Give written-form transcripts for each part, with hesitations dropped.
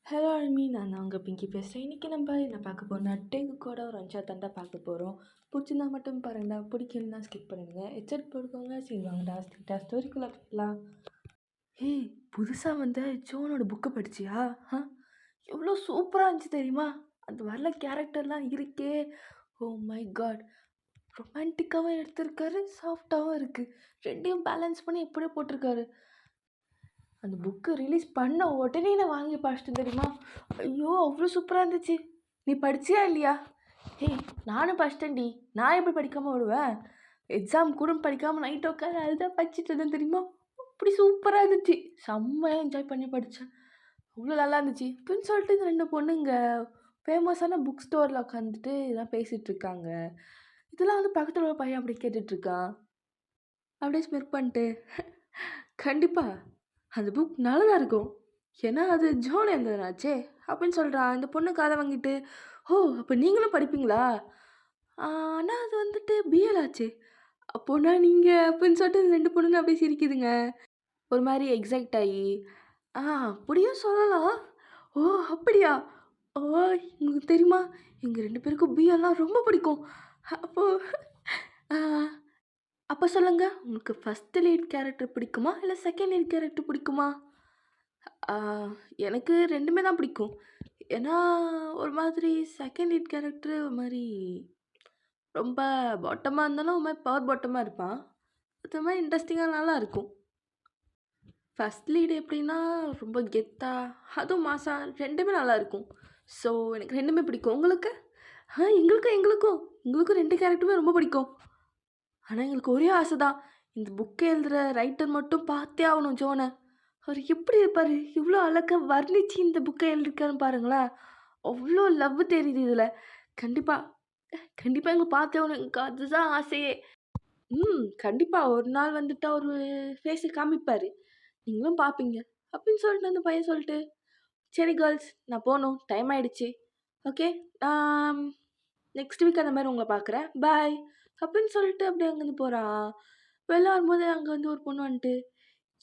Hello அல்மி, நான் உங்கள் பிங்கி பேசுகிறேன். இன்றைக்கி நம்ம என்ன பார்க்க போகிறோம்னா, டேகுக்கோட ஒரு 5 தண்டா பார்க்க போகிறோம். பிடிச்சிருந்தா மட்டும் பாருங்கடா, பிடிக்கலன்னா ஸ்கிப் பண்ணுங்க. ஹெட்செட் போட்டுக்கோங்க. சரி வாங்கடா ஸ்ட்ரிக்டாக ஸ்டோரிக்குள்ளே போயிடலாம். ஏய், புதுசாக வந்த ஜோனோட புக்கை படிச்சியா? எவ்வளோ சூப்பராக இருந்துச்சு தெரியுமா? அந்த வரல கேரக்டர்லாம் இருக்கே. ஓ மை காட், ரொமான்டிக்காகவும் எடுத்திருக்காரு, சாஃப்டாகவும் இருக்குது. ரெண்டையும் பேலன்ஸ் பண்ணி எப்படியே போட்டிருக்காரு. அந்த புக்கு ரிலீஸ் பண்ண உடனே நான் வாங்கி படிச்சிட்டேன் தெரியுமா? ஐயோ, அவ்வளோ சூப்பராக இருந்துச்சு. நீ படிச்சியா இல்லையா? ஏய், நானும் படிச்சிட்டேன்டி. நான் எப்படி படிக்காமல் விடுவேன்? எக்ஸாம் கூட படிக்காமல் நைட் உட்காந்து அதுதான் படிச்சுட்டு இருந்தேன் தெரியுமா? அப்படி சூப்பராக இருந்துச்சு. செம்மையாக என்ஜாய் பண்ணி படித்தேன். அவ்வளோ நல்லா இருந்துச்சு. அப்படின்னு சொல்லிட்டு இந்த 2 பொண்ணுங்க ஃபேமஸான புக் ஸ்டோரில் உட்காந்துட்டு இதெல்லாம் பேசிகிட்டு இருக்காங்க. இதெல்லாம் வந்து பக்கத்தில் ஒரு பையன் அப்படி கேட்டுட்ருக்கான். அப்படியே ஸ்மெர் பண்ணிட்டு கண்டிப்பாக அந்த புக் நல்லதாக இருக்கும், ஏன்னா அது ஜோன் எழுதுனாச்சே அப்படின்னு சொல்கிறான். இந்த பொண்ணு காதை வாங்கிட்டு, ஓ அப்போ நீங்களும் படிப்பீங்களா? ஆனால் அது வந்துட்டு பிஎல் ஆச்சு. அப்போனா நீங்கள் அப்படின்னு சொல்லிட்டு 2 பொண்ணுங்க அப்படியே சிரிக்குதுங்க. ஒரு மாதிரி எக்ஸைட் ஆகி, அப்படியும் சொல்லலாம். ஓ அப்படியா? ஓ, உங்களுக்கு தெரியுமா, எங்கள் 2 பேருக்கும் பிஎல்லாம் ரொம்ப பிடிக்கும். அப்போ சொல்லுங்கள், உங்களுக்கு ஃபஸ்ட்டு லீட் கேரக்டர் பிடிக்குமா இல்லை செகண்ட் லீட் கேரக்டர் பிடிக்குமா? எனக்கு 2மே தான் பிடிக்கும். ஏன்னா ஒரு மாதிரி செகண்ட் லீட் கேரக்டர் ஒரு மாதிரி ரொம்ப பாட்டமாக இருந்தாலும் ஒரு மாதிரி பவர் பாட்டமாக இருப்பான். அது மாதிரி இன்ட்ரெஸ்டிங்காக நல்லா இருக்கும். ஃபஸ்ட் லீடு எப்படின்னா ரொம்ப கெத்தாக, அதுவும் மாசா, 2மே நல்லாயிருக்கும். ஸோ எனக்கு 2மே பிடிக்கும். உங்களுக்கு? எங்களுக்கும் 2 கேரக்டருமே ரொம்ப பிடிக்கும். ஆனால் எங்களுக்கு ஒரே ஆசை தான், இந்த புக்கை எழுதுகிற ரைட்டர் மட்டும் பார்த்தே ஆகணும் ஜோனை. அவர் எப்படி இருப்பார்? இவ்வளோ அழகாக வர்ணித்து இந்த புக்கை எழுதியிருக்காருன்னு பாருங்களேன். அவ்வளோ லவ் தெரியுது இதில். கண்டிப்பாக எங்களை பார்த்தே ஆகணும். எங்களுக்கு அதுதான் ஆசையே. கண்டிப்பாக ஒரு நாள் வந்துட்டு அவர் ஃபேஸை காமிப்பார், நீங்களும் பார்ப்பீங்க அப்படின்னு சொல்லிட்டு அந்த பையன் சொல்லிட்டு, சரி கேர்ள்ஸ், நான் போகணும், டைம் ஆகிடுச்சு. ஓகே, நெக்ஸ்ட் வீக் அந்த மாதிரி உங்களை பார்க்குறேன், பாய் அப்படின்னு சொல்லிட்டு அப்படியே அங்கேருந்து போகிறான். வெளில வரும்போது அங்கே வந்து ஒரு பொண்ணு வந்துட்டு,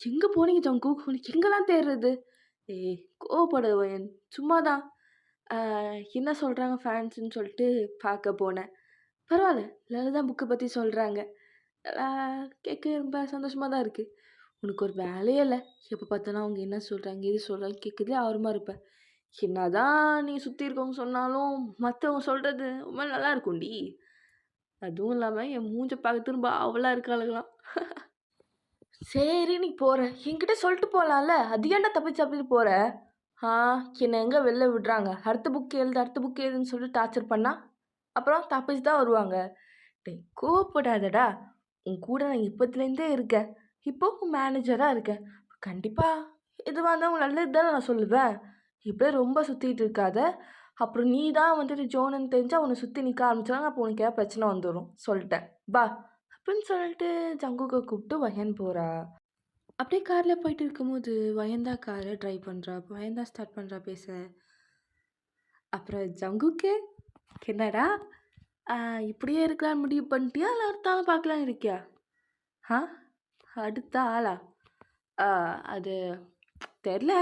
எங்கே போனீங்க ஜங்குக், உனக்கு எங்கெல்லாம் தேடுறது? ஏய் கோவப்படுவேன், சும்மா தான் என்ன சொல்கிறாங்க ஃபேன்ஸுன்னு சொல்லிட்டு பார்க்க போனேன். பரவாயில்ல, நல்லா தான் புக்கை பற்றி சொல்கிறாங்க. கேட்க ரொம்ப சந்தோஷமாக தான் இருக்குது. உனக்கு ஒரு வேலையே இல்லை, எப்போ பார்த்தாலும் அவங்க என்ன சொல்கிறாங்க எது சொல்கிறாங்க கேட்குறதே ஆர்வமாக இருப்பேன். என்ன தான் நீ சுற்றி இருக்கவங்க சொன்னாலும் மற்றவங்க சொல்கிறது ரொம்ப நல்லா இருக்கும்டி. அதுவும் இல்லாமல் என் மூஞ்ச பார்க்க திரும்ப அவளாக இருக்காளுங்களாம். சரி நீ போகிற, என்கிட்ட சொல்லிட்டு போகலாம்ல, அது ஏன்டா தப்பிச்சு போகிற? என்னை எங்கே வெளில விடுறாங்க, அடுத்த புக் எழுதுன்னு சொல்லிட்டு டார்ச்சர் பண்ணா அப்புறம் தப்பிச்சு தான் வருவாங்க. டேய் கோவப்படாதடா, உன் கூட நான் இப்போத்துலேருந்தே இருக்கேன், இப்போ உன் மேனேஜராக இருக்கேன். கண்டிப்பாக எதுவாக இருந்தாலும் நல்லது தானே நான் சொல்லுவேன். இப்படியே ரொம்ப சுற்றிட்டு இருக்காத, அப்புறம் நீ தான் வந்துட்டு ஜோனுன்னு தெரிஞ்சால் உன்னை சுற்றி நிற்க ஆரம்பிச்சாங்க, அப்போ உனக்கு ஏதாவது பிரச்சனை வந்துடும் சொல்லிட்டேன், பா அப்படின்னு சொல்லிட்டு ஜங்குக்கை கூப்பிட்டு வயன் போகிறா. அப்படியே காரில் போயிட்டு இருக்கும்போது வயந்தா காரை ட்ரைவ் பண்ணுறா. வயந்தா ஸ்டார்ட் பண்ணுறா பேச. அப்புறம் ஜங்குக்கு, என்னடா இப்படியே இருக்கலாம் முடிவு பண்ணிட்டியா இல்லை அடுத்த ஆள் பார்க்கலாம் இருக்கியா? அடுத்த ஆளா? அது தெரில,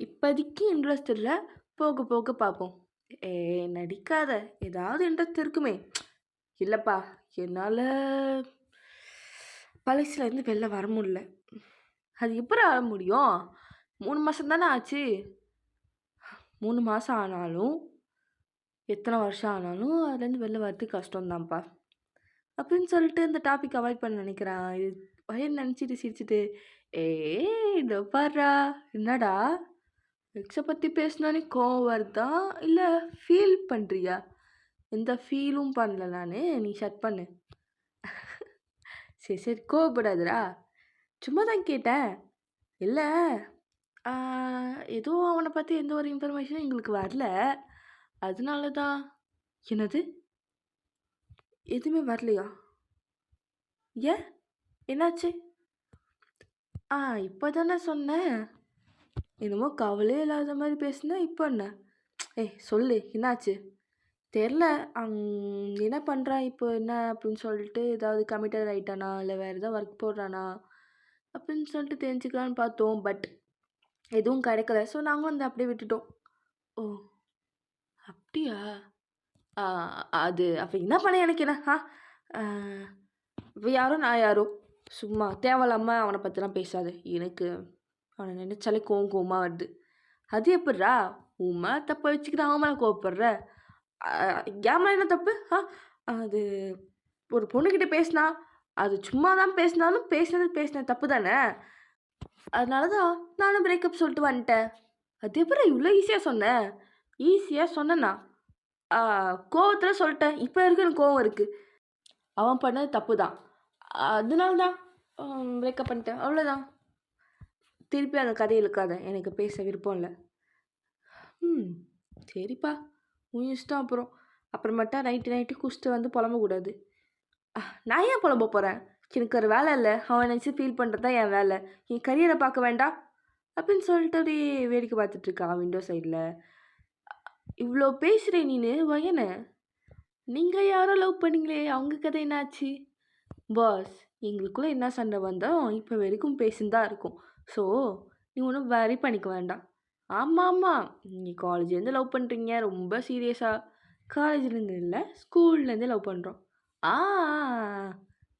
இப்போதைக்கு இன்ட்ரெஸ்ட் இல்லை, போக போக பார்ப்போம். நடிக்காத, ஏதாவது இன்ட்ரெஸ்ட் இருக்குமே. இல்லைப்பா, என்னால் பழசுலேருந்து வெளில வர முடியல. அது எப்படி வர முடியும்? 3 மாதம் தானே ஆச்சு. 3 மாதம் ஆனாலும் எத்தனை வருஷம் ஆனாலும் அதுலேருந்து வெளில வரதுக்கு கஷ்டம்தான்ப்பா அப்படின்னு சொல்லிட்டு இந்த டாபிக் அவாய்ட் பண்ண நினைக்கிறான். இது பையன் நினச்சிட்டு சிரிச்சிட்டு, இந்த பாடுறா, என்னடா எக்ஸை பற்றி பேசினானே கோவம் வருதா இல்லை ஃபீல் பண்ணுறியா? எந்த ஃபீலும் பண்ணல நான், நீ ஷட் பண்ணு. சரி கோவப்படாதுடா, சும்மா தான் கேட்டேன். இல்லை, ஏதோ அவனை பற்றி எந்த ஒரு இன்ஃபர்மேஷனும் எங்களுக்கு வரல, அதனால தான். என்னது, எதுவுமே வரலையா? ஏன், என்னாச்சு? இப்போ தானே சொன்னேன், என்னமோ கவலையே இல்லாத மாதிரி பேசுனேன், இப்போ என்ன? சொல்லு, என்னாச்சு? தெரில, என்ன பண்ணுறான் இப்போ, என்ன அப்படின்னு சொல்லிட்டு ஏதாவது கமிட்டட் ஆகிட்டானா இல்லை வேறு ஏதாவது ஒர்க் போடுறானா அப்படின்னு சொல்லிட்டு தெரிஞ்சுக்கலான்னு பார்த்தோம். பட் எதுவும் கிடைக்கல. ஸோ நாங்களும் வந்து அப்படியே விட்டுட்டோம். ஓ! அப்படியா? ஆ அது அப்ப என்ன பண்ண எனக்கு என்ன? ஆ இவ யாரோ, நான் யாரோ? சும்மா தேவையில்லாம அவன பத்திலாம் பேசாத. எனக்கு அவன நெனச்சாலே கோவம் கோவமா வருது. அது எப்புட்றா? உன் மேல தப்ப வச்சுக்கிட்டு அவன் மேல கோவப்படுற? அ என் மேல என்ன தப்பு? அது ஒரு பொண்ணுகிட்ட பேசினா, அது சும்மா தான் பேசினாலும் பேசினது பேசின தப்பு தானே! அதனால தான் நானும் பிரேக்கப் சொல்லிட்டு வந்துட்டேன். அது எப்புட்றா இவ்ளோ ஈஸியா சொன்ன? ஈஸியா சொன்னேனா? ஆ கோவத்துல சொல்ட்டேன். இப்ப வரைக்கும் எனக்கு கோவம் இருக்கு. அவன் பண்ணது தப்பு தான். அதனால தான் பிரேக்கப் பண்ணிட்டேன். அவ்வளோதான். திருப்பி அந்த கதைய இழுக்காத. எனக்கு பேச விருப்பம் இல்ல. ம். சரிப்பா. உன் இஷ்டம் அப்புறம். அப்புறமேட்டா நைட்டு குடிச்சிட்டு வந்து பொலம்பக்கூடாது. நான் ஏன் பொலம்ப போறேன்? எனக்கு வேற வேல இல்ல. அவன நெனச்சு ஃபீல் பண்றது தான் என் வேல. என் கரியர பார்க்க வேண்டாம்? அப்படின்னு சொல்லிட்டு அப்படியே வேடிக்கை பார்த்துட்டு இருக்கா விண்டோ சைட்ல. இவ்ளோ பேசுற நீனு வயன. நீங்க யாரோ லவ் பண்ணீங்களே! அவங்க கதை என்னாச்சு? பாஸ், எங்களுக்குள்ள என்ன சண்டை வந்தாலும் இப்ப வரைக்கும் பேசின்னு தான் இருக்கோம். ஸோ, நீ ஒண்ணும் வொரி பண்ணிக்க வேண்டாம். ஆமாமா. நீங்க காலேஜ்லேருந்து லவ் பண்றீங்க. ரொம்ப சீரியஸா. காலேஜ்லேருந்து இல்ல, ஸ்கூல்லேருந்தே லவ் பண்றோம். ஆ,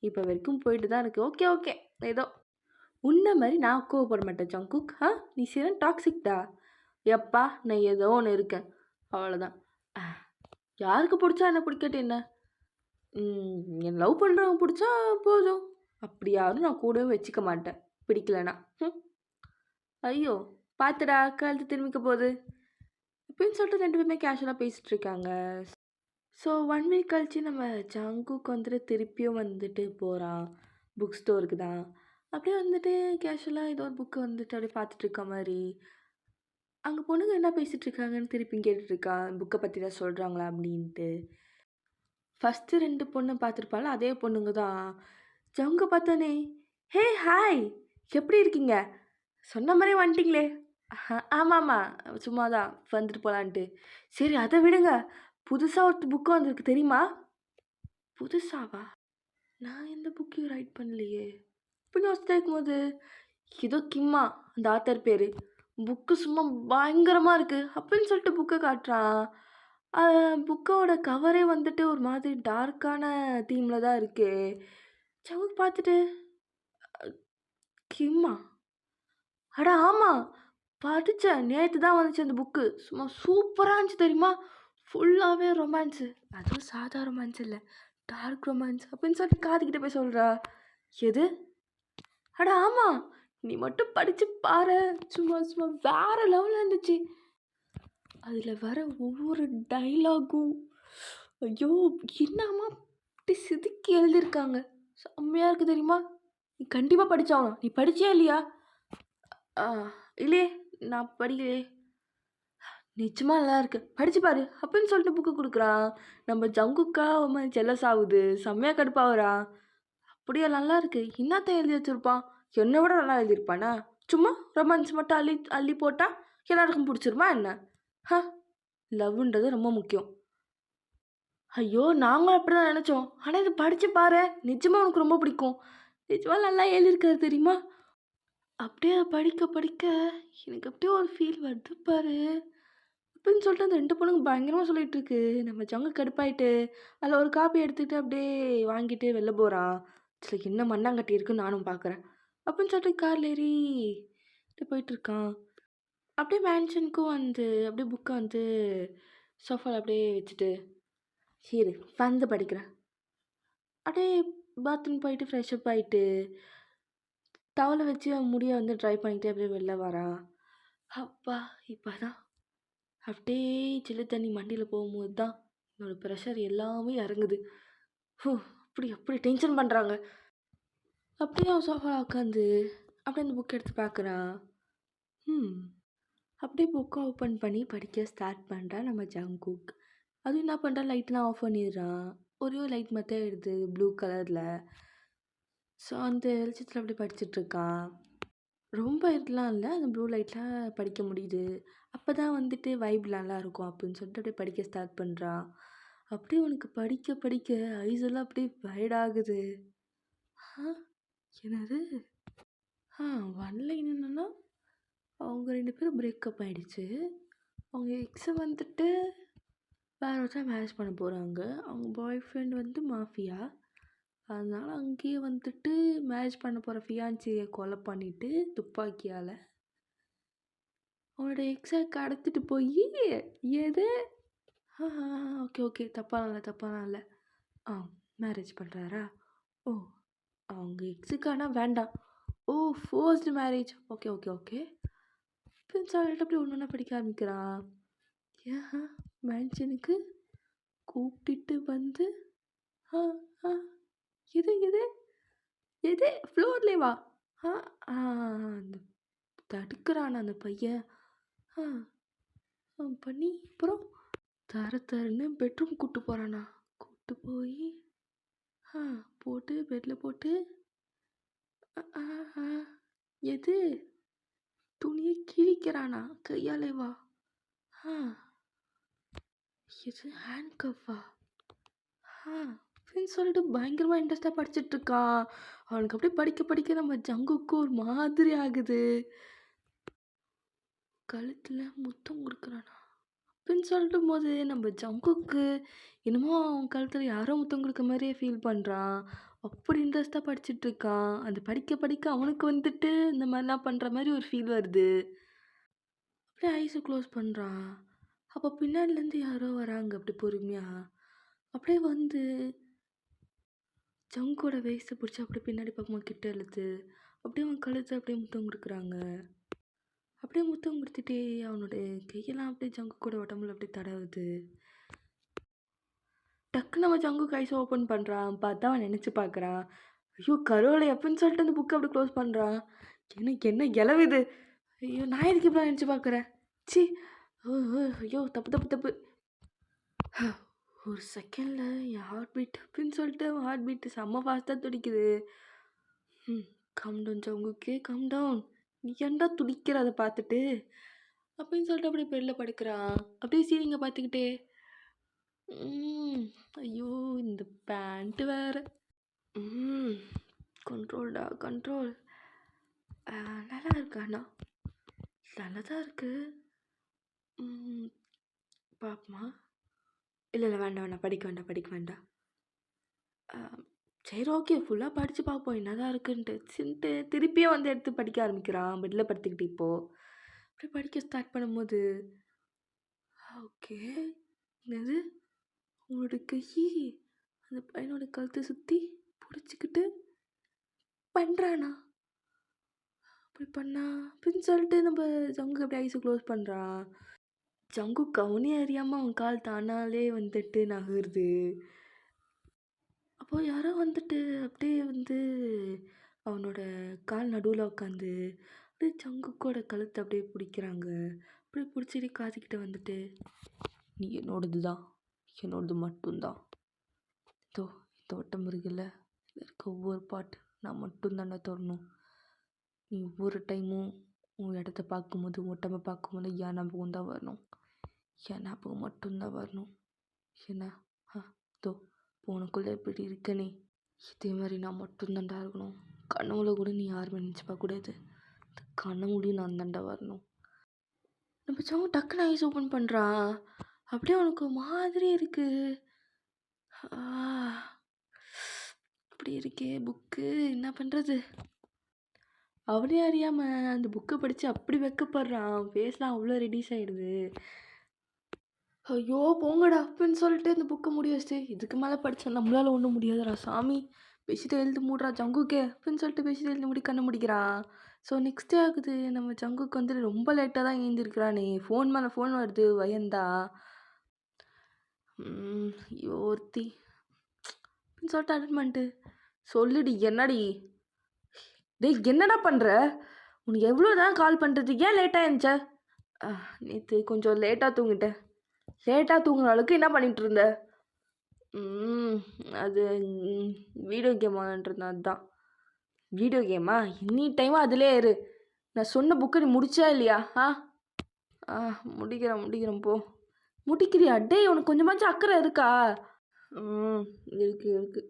இப்ப வரைக்கும் போயிட்டு தான் இருக்கு. Okay, okay. ஏதோ உன்ன மாரி நான் கோவப்பட மாட்டேன் ஜங்குக். நீ சரியான டாக்ஸிக்டா. எப்பா நான் ஏதோ ஒண்ணு இருக்கேன். அவ்வளோதான். அ யாருக்கு புடிச்சா என்ன, பிடிக்காட்டி என்ன? என்ன லவ் பண்றவங்க புடிச்சா போதும். அப்படி யாரும் நான் கூடவே வச்சுக்க மாட்டேன். பிடிக்கலனா. ஐயோ! பாத்துடா கழுத்து திரும்பிக்க போது. இப்படின்னு சொல்லிட்டு 2 பேருமே கேஷுவலா பேசிட்டு இருக்காங்க. ஸோ 1 வீக் கழிச்சு நம்ம ஜங்குக் வந்துட்டு திருப்பியும் வந்துட்டு போறான். புக் ஸ்டோருக்கு தான். அப்படியே வந்துட்டு கேஷுவலா ஏதோ ஒரு புக்க வந்துட்டு அப்படியே பார்த்துட்டு இருக்க மாரி. அங்க பொண்ணுங்க என்ன பேசிட்டு இருக்காங்கன்னு திருப்பியும் கேட்டுட்டு இருக்கான். புக்க பத்தி ஏதாவது சொல்றாங்களா அப்படின்ட்டு. ஃபர்ஸ்ட்டு 2 பொண்ண பார்த்துருப்பாள்ல, அதே பொண்ணுங்க தான். ஜங்க பார்த்தோனே, "ஹே! ஹாய்! எப்படி இருக்கீங்க? சொன்ன மாரியே வந்துட்டீங்களே!" ஆமாமா. சும்மா தான் வந்துட்டு போலான்ட்டு. சரி அத விடுங்க. புதுசா ஒரு புக் வந்திருக்கு தெரியுமா? புதுசாவா? நான் எந்த புக்கையும் ரைட் பண்ணலையே! அப்படின்னு யோசிச்சுட்டே இருக்கும்போது, ஏதோ கிம்மா அந்த ஆத்தர் பேரு. புக்கு சும்மா பயங்கரமா இருக்கு. அப்படின்னு சொல்லிட்டு புக்க காட்டுறான். அ புக்கோட கவரே வந்துட்டு ஒரு மாதிரி டார்க்கான தீம்ல தான் இருக்கு. சவுக்கு பார்த்துட்டு, கிம்மா? அட ஆமா! படிச்சேன். நேத்து தான் வந்துச்சு அந்த புக்கு. சும்மா சூப்பரா இருந்துச்சு தெரியுமா? ஃபுல்லாவே ரொமான்ஸு. அதுவும் சாதா ரொமான்ஸ் இல்ல. டார்க் ரொமான்ஸ் அப்படின்னு சொல்லிட்டு காதுகிட்ட போய் சொல்றா. எது? அட ஆமா! நீ மட்டும் படிச்சு பாரேன். சும்மா சும்மா வேற லெவல்ல இருந்துச்சு. அதுல வர ஒவ்வொரு டயலாகும், ஐயோ! என்னம்மா அப்படி செதுக்கி எழுதியிருக்காங்க. செம்மையா இருக்கு தெரியுமா? நீ கண்டிப்பா படிச்சாகணும். நீ படிச்சியா இல்லையா? ஆ இல்லையே! நான் படிக்கலையே! நிஜமா நல்லா இருக்கு. படிச்சு பாரு அப்படின்னு சொல்லிட்டு புக்கு குடுக்குறான். நம்ம ஜங்குக்கா ஒரு மாரி ஜெலஸ் ஆவுது. செம்மையா கடுப்பாவுறா. அப்படியா நல்லா இருக்கு. என்னாத்த எழுதி வச்சிருப்பான்? என்ன விட நல்லா எழுதியிருப்பானா? சும்மா ரொமான்ஸ் மட்டும் அள்ளி அள்ளி போட்டா எல்லாருக்கும் புடிச்சிருமா என்ன? ஹ! லவ்வுன்றது ரொம்ப முக்கியம். ஐயோ! நாங்களும் அப்படிதான் நெனச்சோம். ஆனா இத படிச்சு பாரேன். நிஜமா உனக்கு ரொம்ப பிடிக்கும். நிஜமா நல்லா எழுதியிருக்காரு தெரியுமா? அப்படியே படிக்க படிக்க எனக்கு அப்படியே ஒரு ஃபீல் வருது பாரு. அப்படின்னு சொல்லிட்டு அந்த 2 பொண்ணுங்க பயங்கரமா சொல்லிட்டு இருக்கு. நம்ம ஜங்கு கடுப்பாயிட்டு, அதில ஒரு காப்பி எடுத்துட்டு அப்படியே வாங்கிட்டு வெளில போறான். சரி என்ன மண்ணாங்கட்டி இருக்குன்னு நானும் பார்க்குறேன். அப்படின்னு சொல்லிட்டு கார்ல ஏறி போயிட்டுருக்கான். அப்படியே மேன்ஷனுக்கும் வந்து அப்படியே புக்க வந்து சோஃபால அப்படியே வச்சுட்டு, இரு வந்து படிக்கிறேன். அப்படியே பாத்ரூம் போயிட்டு ஃப்ரெஷ் அப் ஆயிட்டு, டவல வச்சு அவன் முடிய வந்து ட்ரை பண்ணிட்டு அப்படியே வெளில வரான். அப்பா! இப்பதான் அப்படியே சில்லு தண்ணி மண்டையில போகும்போது தான், என்னோட ப்ரெஷர் எல்லாமே இறங்குது. ஹோ! அப்படி அப்படி டென்ஷன் பண்றாங்க. அப்படியே அவன் சோஃபால உட்காந்து, அப்படியே அந்த புக் எடுத்து பார்க்குறான். ம். அப்படியே புக்க ஓப்பன் பண்ணி படிக்க ஸ்டார்ட் பண்றான் நம்ம ஜங்குக். அதுவும் என்ன பண்றான், லைட்லாம் ஆஃப் பண்ணிடுறான். ஒரே ஒரு லைட் மட்டும் எரியுது ப்ளூ கலர்ல. ஸோ, அந்த வெளிச்சத்தில அப்படியே படிச்சுட்ருக்கான். ரொம்ப இருட்டலாம் இல்ல. அந்த ப்ளூ லைட்ல படிக்க முடியுது. அப்பதான் வந்துட்டு வைப் நல்லாயிருக்கும் அப்படின்னு சொல்லிட்டு அப்படியே படிக்க ஸ்டார்ட் பண்றான். அப்படியே அவனுக்கு படிக்க படிக்க ஐஸ் எல்லாம் அப்படியே வைட் ஆகுது. ஆ! என்னது? ஆ ஒன் லைன் என்னன்னா, அவங்க 2 பேரும் பிரேக்கப் ஆயிடுச்சு. அவங்க எக்ஸை வந்துட்டு வேற ஒருத்தர் மேரேஜ் பண்ண போகிறாங்க. அவங்க பாய் ஃப்ரெண்ட் வந்து மாஃபியா. அதனால அங்கேயே வந்துட்டு மேரேஜ் பண்ண போகிற ஃபியான்சியை கொலை பண்ணிட்டு துப்பாக்கியால் அவனோட எக்ஸை கடத்திட்டு போய் எது ஓகே ஓகே தப்பான இல்லை மேரேஜ் பண்ணுறாரா? ஓ அவங்க எக்ஸுக்கானா வேண்டாம். ஓ forced marriage. Okay okay okay அப்படின்னு சொல்லிட்டு அப்படி ஒன்று ஒன்றா படிக்க ஆரம்பிக்கிறான். ஏன் மேன்ஷனுக்கு கூப்பிட்டுட்டு வந்து எது எது எது ஃப்ளோர்லே வா அந்த தடுக்கிறான் அந்த பையன். பண்ணி அப்புறம் தரன்னு பெட்ரூம் கூப்பிட்டு போகிறானா. கூப்பிட்டு போய் போட்டு பெட்டில் போட்டு எது துணியை கிழிக்கிறானா கையாலே வா. எது ஹேண்ட் கஃபா அப்படின்னு சொல்லிட்டு பயங்கரமாக இன்ட்ரெஸ்டாக படிச்சுட்ருக்கான். அவனுக்கு அப்படியே படிக்க படிக்க நம்ம ஜங்குக்கு ஒரு மாதிரி ஆகுது. கழுத்தில் முத்தம் கொடுக்குறானா அப்படின்னு சொல்லிட்டு போது நம்ம ஜங்குக்கு என்னமோ அவன் கழுத்தில் யாரோ முத்தம் கொடுக்க மாதிரியே ஃபீல் பண்ணுறான். அப்படி இன்ட்ரெஸ்டாக படிச்சுட்ருக்கான். அந்த படிக்க படிக்க அவனுக்கு வந்துட்டு இந்த மாதிரிலாம் பண்ணுற மாதிரி ஒரு ஃபீல் வருது. அப்படியே ஐஸை க்ளோஸ் பண்ணுறான். அப்போ பின்னாடிலேருந்து யாரோ வராங்க அப்படி பொறுமையாக. அப்படியே வந்து ஜங்கோட வேஸ்ட்டை பிடிச்சி அப்படியே பின்னாடி பக்கமாக கிட்ட இழுத்து அப்படியே அவன் கழுத்தை அப்படியே முத்தம் கொடுக்குறாங்க. அப்படியே முத்தம் கொடுத்துட்டே அவனோட கையெல்லாம் அப்படியே ஜங்கு கூட உடம்புல அப்படியே தடவுது. டக்குன்னு நம்ம ஜங்கு கைஸை ஓப்பன் பண்ணுறான். பார்த்தா அவன் நினச்சி பார்க்குறான். ஐயோ கரோலை அப்படின்னு சொல்லிட்டு அந்த புக்கை அப்படி க்ளோஸ் பண்ணுறான். எனக்கு என்ன இலவுது. ஐயோ நான் எதுக்கு இப்படி நினச்சி பார்க்குறேன். சி ஐயோ தப்பு ஒரு செகண்டில் என் ஹார்ட் பீட் அப்படின்னு சொல்லிட்டு அவன் ஹார்ட் பீட்டு செம்ம ஃபாஸ்ட்டாக துடிக்குது. கம் டவுன் ஜங்குக்கே கம் டவுன். நீ ஏன்டா துடிக்கிற அதை பார்த்துட்டு அப்படின்னு சொல்லிட்டு அப்படியே பெட்டில் படுக்கிறான். அப்படியே சீலிங்கை பார்த்துக்கிட்டே ஐயோ இந்த பேண்ட்டு வேறு கண்ட்ரோல்டா கண்ட்ரோல். நல்லா இருக்கு அண்ணா, நல்லா தான் இருக்குது. பாப்பமா இல்லை வேண்டாம் படிக்க வேண்டாம். சரி ஓகே ஃபுல்லாக படித்து பார்ப்போம் என்ன தான் இருக்குன்ட்டு திருப்பியும் வந்து எடுத்து படிக்க ஆரம்பிக்கிறான் பெட்டில் படுத்துக்கிட்டு. இப்போது அப்படி படிக்க ஸ்டார்ட் பண்ணும்போது ஓகே என்னது உன்னோட கை அந்த பையனோட கழுத்தை சுற்றி பிடிச்சிக்கிட்டு பண்ணுறானா. அப்படி பண்ணா அப்படின்னு சொல்லிட்டு நம்ம ஜங்கு அப்படி ஐஸை க்ளோஸ் பண்ணுறான். ஜங்கு கவுனே அறியாமல் அவன் கால் தானாலே வந்துட்டு நகருது. அப்போது யாரோ வந்துட்டு அப்படியே வந்து அவனோட கால் நடுவில் உட்காந்து அப்படியே ஜங்குக்கோட கழுத்தை அப்படியே பிடிக்கிறாங்க. அப்படியே பிடிச்சிட்டு காதுக்கிட்ட வந்துட்டு நீ என்னோடது தான், என்னோடது மட்டும்தான். இந்த வட்டம் இருக்குல்ல, இருக்க ஒவ்வொரு பாட்டு நான் மட்டும்தானே தரணும். நீ ஒவ்வொரு டைமும் உன் இடத்த பார்க்கும்போது ஒட்டமை பார்க்கும்போது என் ஞாபகம் தான் வரணும், என் ஞாபகம் மட்டும்தான் வரணும். என்ன உனக்குள்ளே இப்படி இருக்கனே இதே மாதிரி நான் மட்டும்தான்டா இருக்கணும். கனவுல கூட நீ யாருமே நினச்சி பார்க்கக்கூடாது. இந்த கனவுலையும் நான் தாண்டா வரணும். நம்ம சவுங்க டக்குன்னு ஐஸ் ஓப்பன் பண்ணுறான். அப்படியே அவனுக்கு மாதிரி இருக்குது. அப்படி இருக்கே புக்கு, என்ன பண்ணுறது. அவனே அறியாமல் அந்த புக்கை படித்து அப்படி வெக்கப்படுறான். ஃபேஸ்லாம் அவ்வளோ ரெடியூஸ் ஆகிடுது. ஐயோ போங்கடா அப்படின்னு சொல்லிட்டு இந்த புக்கை முடி வச்சுட்டு இதுக்கு மேலே படித்தா நம்மளால் ஒன்றும் முடியாதுடா சாமி, பேசிட்டு எழுந்து மூடுறா ஜங்குக்கே அப்படின்னு சொல்லிட்டு பேசிட்டு எழுந்து முடி கண்ணை முடிக்கிறான். ஸோ நெக்ஸ்ட் டே ஆகுது. நம்ம ஜங்குக்கு வந்துட்டு ரொம்ப லேட்டாக தான் எழுந்திருக்கிறானே. ஃபோன் மேலே ஃபோன் வருது வயந்தா. ஐயோ ஒருத்தி அப்படின்னு சொல்லிட்டு அட்டன் பண்ணிட்டு சொல்லுடி என்னடி டேய் என்னடா பண்ணுற, உனக்கு எவ்வளோ தான் கால் பண்ணுறது, ஏன் லேட்டாக இருந்துச்ச? நேற்று கொஞ்சம் லேட்டாக தூங்கிட்டேன். லேட்டாக தூங்குற அளவுக்கு என்ன பண்ணிகிட்டு இருந்த? அது வீடியோ கேம் விளாண்டுருந்தேன். அதுதான். வீடியோ கேமா? எனி டைமாக அதிலே இரு. நான் சொன்ன புக்கு நீ முடிச்சா இல்லையா? முடிக்கிறேன் போ. முடிக்கிறியா? டேய் உனக்கு கொஞ்சமாச்சும் அக்கறை இருக்கா? இருக்கு.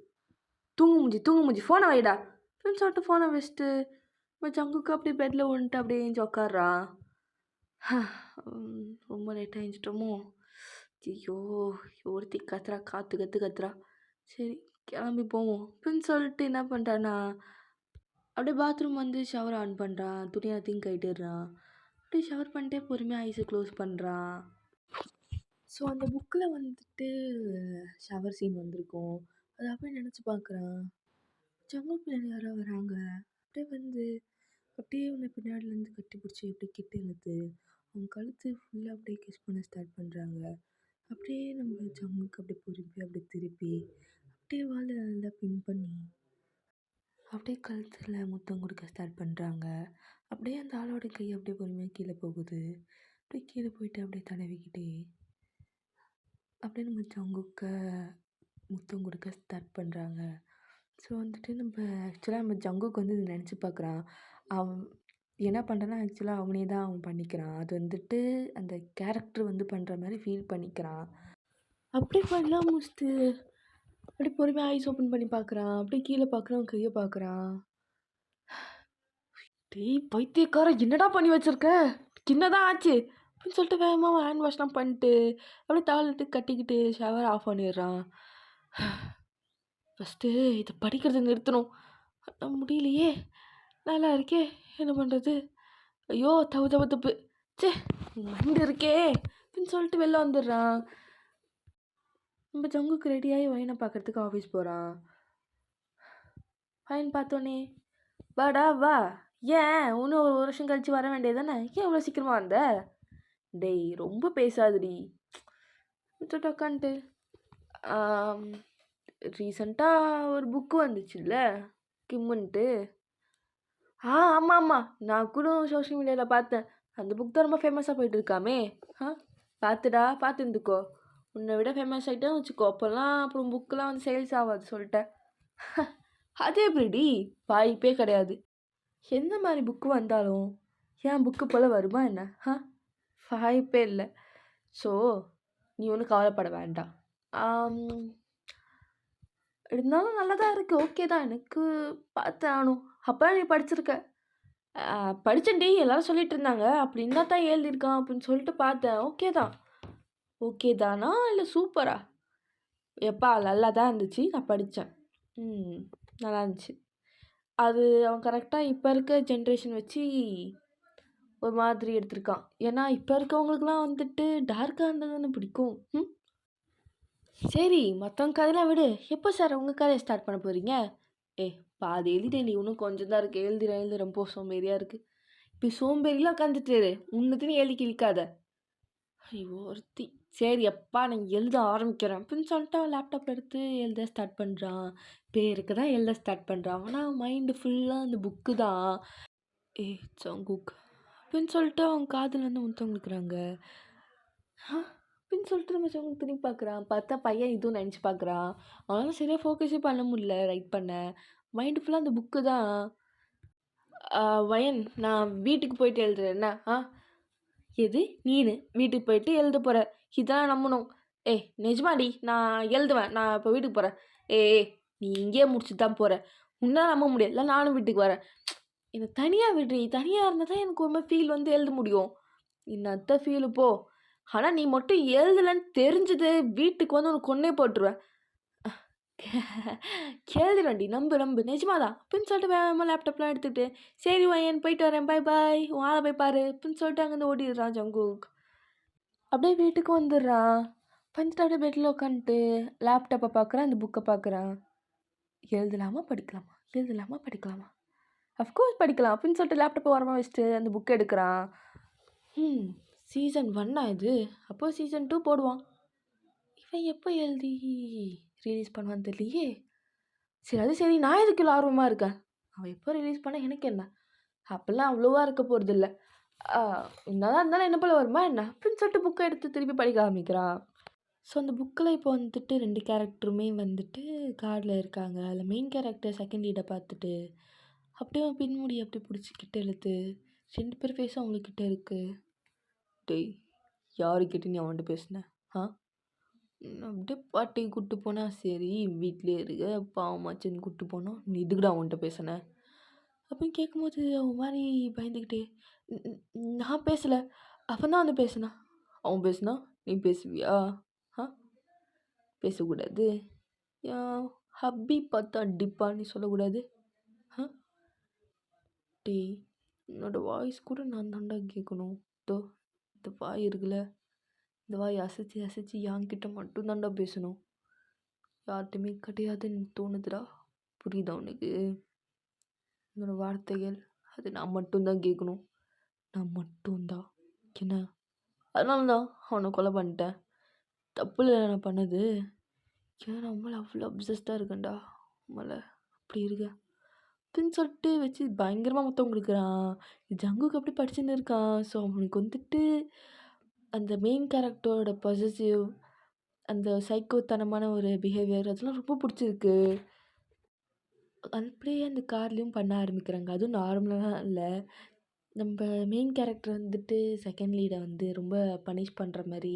தூங்கு மூஞ்சி ஃபோனை வைடா அப்படின்னு சொல்லிட்டு ஃபோனை வச்சுட்டு ஜங்குக்கு அப்படியே பெட்டில் வந்துட்டு அப்படியே ஏஞ்சி உக்காடுறான். ரொம்ப லேட் ஆயிடுச்சிட்டோமோ? ஐயோ! ஒருத்தி கத்துறா, காத்து கத்து கத்துறா. சரி கிளம்பி போவோம். அப்படின்னு சொல்லிட்டு என்ன பண்ணிட்டான்னா, அப்படியே பாத்ரூம் வந்து ஷவர் ஆன் பண்ணுறான். துணி எல்லாத்தையும் கழட்டிடுறான். அப்படியே ஷவர் பண்ணிட்டே பொறுமையாக ஐஸை க்ளோஸ் பண்ணுறான். ஸோ அந்த புக்கில் வந்துட்டு ஷவர் சீன் வந்திருக்கும். அதை அப்படியே நினச்சி பார்க்குறான். ஜன்னல் பின்னாடி யாரோ வராங்க. அப்படியே வந்து அப்படியே உன்னை பின்னாடிலேருந்து கட்டி பிடிச்சி அப்படியே கிட்ட இழுத்து அவங்க கழுத்து ஃபுல்லாக அப்படியே கிஸ் பண்ண ஸ்டார்ட் பண்ணுறாங்க. அப்படியே நம்ம ஜங்குக்கு அப்படியே பொறுப்பி அப்படியே திருப்பி அப்படியே வாழை நல்லா பின் பண்ணி அப்படியே கழுத்தில் முத்தம் கொடுக்க ஸ்டார்ட் பண்ணுறாங்க. அப்படியே அந்த ஆளோட கை அப்படியே பொறுமையாக கீழே போகுது. அப்படியே கீழே போயிட்டு அப்படியே தடவிக்கிட்டே அப்படியே நம்ம ஜங்குக்க முத்தம் கொடுக்க ஸ்டார்ட் பண்ணுறாங்க. ஸோ வந்துட்டு ஆக்சுவலாக நம்ம ஜங்குக்கு வந்து இது நினச்சி பார்க்குறான். அவன் என்ன பண்ணுறான்னா ஆக்சுவலாக அவனே தான் அவன் பண்ணிக்கிறான். அது வந்துட்டு அந்த கேரக்டர் வந்து பண்ணுற மாதிரி ஃபீல் பண்ணிக்கிறான். அப்படியே பண்ணலாம் முடிச்சுட்டு அப்படியே பொறுமையாக ஐஸ் ஓப்பன் பண்ணி பார்க்குறான். அப்படியே கீழே பார்க்குறான், கையை பார்க்குறான். டேய் பைத்தியக்காரன், என்னடா பண்ணி வச்சிருக்க? என்னதான் ஆச்சு அப்படின்னு சொல்லிட்டு வேகமாக ஹேண்ட் வாஷ்லாம் பண்ணிட்டு அப்படியே தாளிட்டு கட்டிக்கிட்டு ஷவர் ஆஃப் பண்ணிடுறான். ஃபஸ்ட்டு இதை படிக்கிறத நிறுத்தணும். முடியலையே, நல்லா இருக்கே, என்ன பண்ணுறது? ஐயோ தப்பு தப்பு தப்பு, சே மைண்டு இருக்கே அப்படின்னு சொல்லிட்டு வெளில வந்துடுறான். நம்ம ஜங்குக்கு ரெடியாகி வயனை பார்க்கறதுக்கு ஆஃபீஸ் போகிறான். வயன் பார்த்தோன்னே வாடா வா, ஏன் இன்னும் 1 வருஷம் கழிச்சு வர வேண்டியது தானே, ஏன் இவ்வளோ சீக்கிரமாக வந்த? டேய் ரொம்ப பேசாதுடி சொல்லிட்டு உட்காந்துட்டு ரீசெண்டாக ஒரு புக்கு வந்துச்சுல்ல கிம்முன்ட்டு. ஆமாம் ஆமாம், நான் கூட சோஷியல் மீடியாவில் பார்த்தேன். அந்த புக் தான் ரொம்ப ஃபேமஸாக போயிட்டு இருக்காமே. பார்த்துடா பார்த்து இருந்துக்கோ, உன்னை விட ஃபேமஸ் ஆகிட்டேன்னு வச்சுக்கோ, அப்புறம் புக்கெலாம் வந்து சேல்ஸ் ஆகாது சொல்லிட்டேன். அதே எப்படிடி, வாய்ப்பே கிடையாது. எந்த மாதிரி புக்கு வந்தாலும் என் புக்கு போல் வருமா என்ன? வாய்ப்பே இல்லை. ஸோ நீ ஒன்றும் கவலைப்பட வேண்டாம். இருந்தாலும் நல்லா தான் இருக்குது, ஓகே தான், எனக்கு பார்த்தேன். ஆனும் அப்போ நீ படிச்சிருக்க? படித்தேன்டி, எல்லோரும் சொல்லிட்டு இருந்தாங்க. அப்படி என்ன தான் எழுதியிருக்கான் அப்படின்னு சொல்லிட்டு பார்த்தேன். ஓகே தான். ஓகே தானா இல்லை சூப்பரா? எப்பா நல்லா தான் இருந்துச்சு, நான் படித்தேன். நல்லா இருந்துச்சு. அது அவன் கரெக்டாக இப்போ இருக்க ஜென்ரேஷன் வச்சு ஒரு மாதிரி எடுத்திருக்கான். ஏன்னா இப்போ இருக்கவங்களுக்குலாம் வந்துட்டு டார்க்காக இருந்தால் தானே பிடிக்கும். சரி மற்றவங்க கதையெல்லாம் விடு. எப்போ சார் உங்கள் கதையை ஸ்டார்ட் பண்ண போகிறீங்க? பாதி எழுதிட்டேன், இன்னும் கொஞ்சம் தான் இருக்குது. எழுதுறேன் ரொம்ப சோம்பேறியாக இருக்குது. இப்போ சோம்பேறிலாம் உட்காந்துட்டு உன்னத்துன்னு எழுதி கிழிக்காத. ஐயோ ஒருத்தி. சரி அப்பா நான் எழுத ஆரம்பிக்கிறேன் அப்படின்னு சொல்லிட்டு அவன் லேப்டாப் எடுத்து எழுத ஸ்டார்ட் பண்ணுறான். பேருக்கு தான் எழுத ஸ்டார்ட் பண்ணுறான். ஆனால் மைண்டு ஃபுல்லாக அந்த புக்கு தான். ஜங்குக் அப்படின்னு சொல்லிட்டு அவன் காதில் வந்து முத்தம் கொடுக்குறாங்க. அப்படின்னு சொல்லிட்டு நம்ம ஜங்குக் திரும்பி பார்க்குறான். பார்த்தா பையன் இதுவும் நினச்சி பார்க்குறான். அவனால சரியாக ஃபோக்கஸே பண்ண முடியல ரைட் பண்ண. மைண்டு ஃபுல்லாக அந்த புக்கு தான். வயன் நான் வீட்டுக்கு போயிட்டு எழுதுறேன் என்ன? எது நீனு வீட்டுக்கு போயிட்டு எழுத போகிற? இதெல்லாம் நம்பணும். நிஜமாடி நான் எழுதுவேன், நான் இப்போ வீட்டுக்கு போகிறேன். நீ இங்கேயே முடிச்சுட்டு தான் போகிற, உன்னால் நம்ப முடியாது. இல்லை நானும் வீட்டுக்கு வரேன். என்னை தனியாக விடுறி, தனியாக இருந்தால் தான் எனக்கு ஒரு மாதிரி ஃபீல் வந்து எழுத முடியும். இன்னத்த ஃபீலு போ. ஆனால் நீ மட்டும் எழுதலைன்னு தெரிஞ்சது வீட்டுக்கு வந்து உனக்கு கொன்னே போட்டுருவேன். எழுதுறேன்டி, நம்பு நிஜமாதான் அப்படின்னு சொல்லிட்டு வேகமாக லேப்டாப்லாம் எடுத்துகிட்டு சரி வயன் போயிட்டு வரேன், பாய் பாய், உன் ஆளை போய் பாரு அப்படின்னு சொல்லிட்டு அங்கேருந்து ஓடிடுறான் ஜங்குக். அப்படியே வீட்டுக்கு வந்துடுறான். வந்துட்டு அப்படியே பெட்டில் உட்காந்துட்டு லேப்டாப்பை பார்க்குறான், அந்த புக்கை பார்க்குறான். எழுதலாமா படிக்கலாமா? அஃப்கோர்ஸ் படிக்கலாம் அப்படின்னு சொல்லிட்டு லேப்டாப்பை ஓரமாக வச்சுட்டு அந்த புக்கை எடுக்கிறான். சீசன் 1 இது, அப்போது சீசன் 2 போடுவான். இவன் எப்போ எழுதி ரிலீஸ் பண்ணுவான்னு தெரியலையே. சரி நான் எதுக்கு ஆர்வமாக இருக்கேன், அவன் எப்போ ரிலீஸ் பண்ண எனக்கு என்ன, அப்போல்லாம் அவ்வளோவா இருக்க போகிறது இல்லை. என்னதான் இருந்தாலும் என்ன போல் வருமா என்ன அப்படின்னு சொல்லிட்டு புக்கை எடுத்து திருப்பி படிக்க ஆரம்பிக்கிறான். ஸோ அந்த புக்கில் இப்போ வந்துட்டு 2 கேரக்டருமே வந்துட்டு கார்டில் இருக்காங்க. அதில் மெயின் கேரக்டர் செகண்ட் லீடை பார்த்துட்டு அப்படியே பின்முடி அப்படியே பிடிச்சி கிட்ட இழுத்து 2 பேர் ஃபேஸும் அவங்கக்கிட்ட இருக்குது. டேய் யாருக்கிட்ட நீ அவன்கிட்ட பேசின? அப்படியே பாட்டி கூப்பிட்டு போனால் சரி வீட்டிலே இருக்க பாவமாச்சுன்னு கூப்பிட்டு போனோம், நீ இதுக்குடா அவன்கிட்ட பேசினேன் அப்படின்னு கேட்கும்போது அவன் மாதிரி பயந்துக்கிட்டே நான் பேசலை, அவன் தான் வந்து பேசுனான். அவன் பேசுனா, நீ பேசுவியா? ஆ பேசக்கூடாது. என் ஹப்பி பார்த்தா அடிப்பா நீ சொல்லக்கூடாது. ஆ டேய் என்னோட வாய்ஸ் கூட நான் தான்டா கேட்கணும். இதோ இந்த வாய் இருக்குல்ல, இந்த வாய் அசைச்சு அசைச்சு என்கிட்ட மட்டும் தான்டா பேசணும். யார்கிட்டையுமே கிடையாதுன்னு தோணுதுடா. புரியுதா உனக்கு? என்னோட வார்த்தைகள் அது நான் மட்டும்தான் கேட்கணும். நான் மட்டும்தான். என்ன? அதனால தான் அவனை கொலை பண்ணிட்டேன். தப்பு இல்லை நான் பண்ணது. ஏன்னா நான் உன் மேலே அவ்வளோ அப்சஸ்டாக இருக்கேன்டா. உன் மேலே அப்படி இருக்கேன் அப்படின்னு சொல்லிட்டு வச்சு பயங்கரமாக மொத்தம் கொடுக்குறான். ஜங்குக்கு அப்படி படிச்சுன்னு இருக்கான். ஸோ அவனுக்கு வந்துட்டு அந்த மெயின் கேரக்டரோட பொசசிவ் அந்த சைக்கோத்தனமான ஒரு பிஹேவியர் அதெல்லாம் ரொம்ப பிடிச்சிருக்கு. அப்படியே அந்த கார்லேயும் பண்ண ஆரம்பிக்கிறாங்க. அதுவும் நார்மலாக இல்லை. நம்ம மெயின் கேரக்டர் வந்துட்டு செகண்ட் லீடை வந்து ரொம்ப பனிஷ் பண்ணுற மாதிரி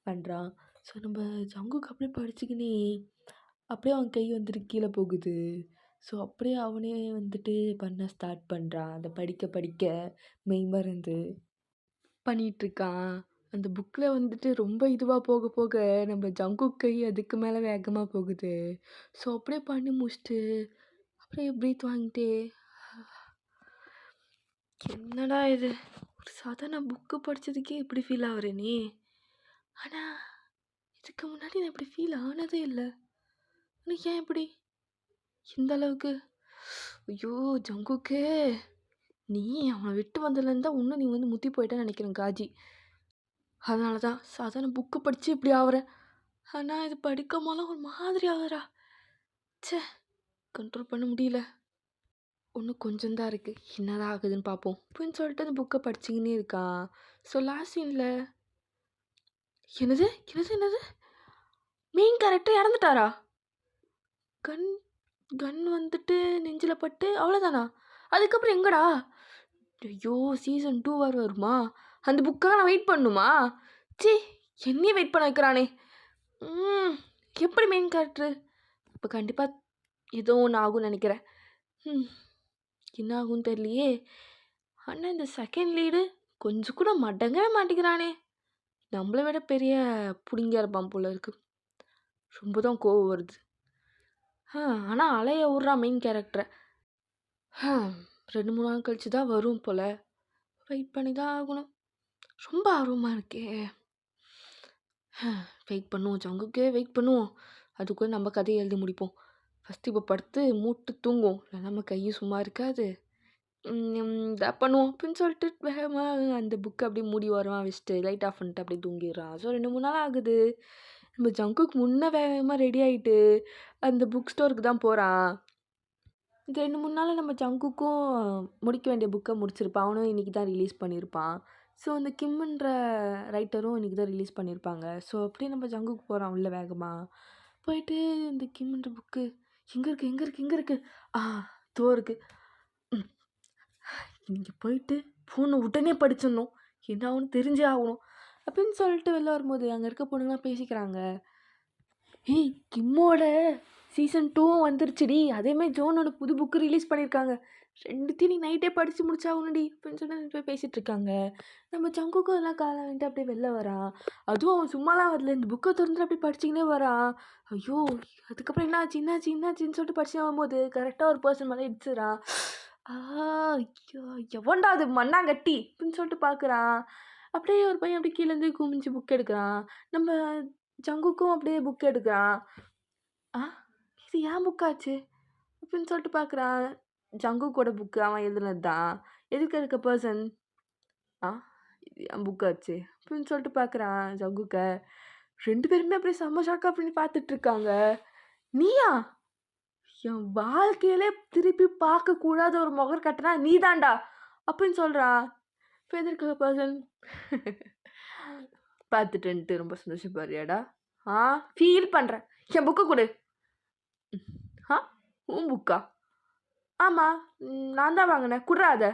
பண்ணுறான். ஸோ நம்ம ஜங்குக்கு அப்படியே படிச்சுக்கினே அப்படியே அவன் கை வந்துட்டு கீழே போகுது. ஸோ அப்படியே அவனே வந்துட்டு பண்ண ஸ்டார்ட் பண்ணுறான். அதை படிக்க படிக்க மெய்மறந்து பண்ணிகிட்ருக்கான். அந்த புக்கில் வந்துட்டு ரொம்ப இதுவாக போக போக நம்ம ஜங்குக் கை அதுக்கு மேலே வேகமாக போகுது. ஸோ அப்படியே பண்ணி முடிச்சுட்டு அப்படியே ப்ரீத் வாங்கிட்டே என்னடா இது ஒரு சாதாரண புக்கு படித்ததுக்கே இப்படி ஃபீல் ஆகுற நீ. ஆனால் இதுக்கு முன்னாடி நான் இப்படி ஃபீல் ஆனதே இல்லை. ஆனால் ஏன் இப்படி இந்த அளவுக்கு? ஐயோ ஜங்குக்கு, நீ அவனை விட்டு வந்ததுலேருந்து தான் இன்னும் நீ வந்து முத்தி போயிட்டேன்னு நினைக்கிறேன் காஜி. அதனால தான் சாதாரண புக்கு படித்து இப்படி ஆகுறேன். ஆனால் இது படிக்கும் போதெல்லாம் ஒரு மாதிரி ஆகுறா. ச்சே கண்ட்ரோல் பண்ண முடியல. இன்னும் கொஞ்சம் தான் இருக்குது, என்னதான் ஆகுதுன்னு பார்ப்போம் அப்படின்னு சொல்லிட்டு அந்த புக்கை படிச்சுக்கினே இருக்கான். ஸோ லாஸ்ட் சீனில் என்னது என்னது என்னது மெயின் கேரக்டர் இறந்துட்டாரா? கன் கன் வந்துட்டு நெஞ்சில் பட்டு அவ்வளோதானா? அதுக்கப்புறம் எங்கடா? ஐயோ சீசன் 2 வருமா? அந்த புக்காக நான் வெயிட் பண்ணணுமா? ச்சீ என்னையே வெயிட் பண்ண வைக்கிறானே. எப்படி மெயின் கேரக்டரு? இப்போ கண்டிப்பாக ஏதோ ஒன்று ஆகும்னு நினைக்கிறேன். என்ன ஆகும்னு தெரியலையே. ஆனால் இந்த செகண்ட் லீடு கொஞ்சம் கூட மடங்கவே மாட்டேங்கிறானே. நம்மளை விட பெரிய புடிங்கியா இருப்பான் போல இருக்கு. ரொம்ப தான் கோவம் வருது. ஆனால் அலைய விட்றான் மெயின் கேரக்டரை. 2-3 நாள் கழிச்சு தான் வரும் போல். வெயிட் பண்ணி தான் ஆகணும். ரொம்ப ஆர்வமாக இருக்கே. வெயிட் பண்ணுவோம் ஜங்குக்கே, வெயிட் பண்ணுவோம். அதுக்குள்ளே நம்ம கதையை எழுதி முடிப்போம். ஃபஸ்ட்டு இப்போ படுத்து மூட்டு தூங்குவோம். இல்லை நம்ம கையும் சும்மா இருக்காது. இதாக பண்ணுவோம் அப்படின்னு சொல்லிட்டு வேகமாக அந்த புக்கை அப்படியே மூடி வருவான் வச்சுட்டு லைட் ஆஃப் பண்ணிட்டு அப்படியே தூங்கிடுறான். ஸோ 2-3 நாள் ஆகுது. நம்ம ஜங்குக்கு முன்னே வேகமாக ரெடி ஆகிட்டு அந்த புக் ஸ்டோருக்கு தான் போகிறான். இந்த 2-3 நாள் நம்ம ஜங்குக்கும் முடிக்க வேண்டிய புக்கை முடிச்சிருப்பான். அவனும் இன்றைக்கி தான் ரிலீஸ் பண்ணியிருப்பான். ஸோ அந்த கிம்ன்ற ரைட்டரும் இன்றைக்கி தான் ரிலீஸ் பண்ணியிருப்பாங்க. ஸோ அப்படியே நம்ம ஜங்குக்கு போகிறான் உள்ள வேகமாக போயிட்டு இந்த கிம்ன்ற புக்கு எங்கே இருக்குது தோ இருக்குது. இங்கே போயிட்டு ஃபோனை உடனே படிச்சிடணும், என்ன ஆகணும் தெரிஞ்சே ஆகணும் அப்படின்னு சொல்லிட்டு வெளில வரும்போது அங்கே இருக்க பொண்ணுங்களாம் பேசிக்கிறாங்க. ஏய் கிம்மோட சீசன் 2 வந்துருச்சுடி, அதேமாதிரி ஜோனோட புது புக்கு ரிலீஸ் பண்ணியிருக்காங்க, 2த்தையும் நீ நைட்டே படித்து முடிச்சாகணுடி அப்படின்னு சொல்லி போய் பேசிகிட்டு இருக்காங்க. நம்ம ஜங்குக்கும் எல்லாம் காலை வந்துட்டு அப்படியே வெளில வரான். அதுவும் அவன் சும்மாலாம் வரல, இந்த புக்கை திறந்துட்டு அப்படியே படிச்சிக்கினே வரான். ஐயோ அதுக்கப்புறம் என்னாச்சுன்னு சொல்லிட்டு படிச்சு வரும்போது கரெக்டாக ஒரு பர்சன் மேலே இடிச்சுறான். ஐயோ எவன்டா அது மண்ணாங்கட்டி அப்படின்னு சொல்லிட்டு பார்க்குறான். அப்படியே ஒரு பையன் அப்படியே கீழேருந்து குமிஞ்சு புக் எடுக்கிறான். நம்ம ஜங்குக்கும் அப்படியே புக் எடுக்கிறான். இது ஏன் புக்காச்சு அப்படின்னு சொல்லிட்டு பார்க்குறான். ஜங்குக்கோட புக்கு அவன் எழுதுனது தான். எதுக்கு இருக்க பர்சன் இது ஏன் புக்காச்சு அப்படின்னு சொல்லிட்டு பார்க்குறான் ஜங்குக்க. 2 பேருமே அப்படியே செம்ம ஷாக்கா அப்படின்னு பார்த்துட்ருக்காங்க. நீயா? என் வாழ்க்கையிலே திருப்பி பார்க்கக்கூடாத ஒரு முகர் கட்டினா நீ தான்டா அப்படின்னு சொல்கிறான். எதிர்க்க பர்சன் பார்த்துட்டுன்ட்டு ரொம்ப சந்தோஷப்படுறியாடா? ஃபீல் பண்ணுறேன். என் புக்கை கொடு. உன் புக்கா? ஆமாம் நான் தான் வாங்கினேன், குடுறா அதை.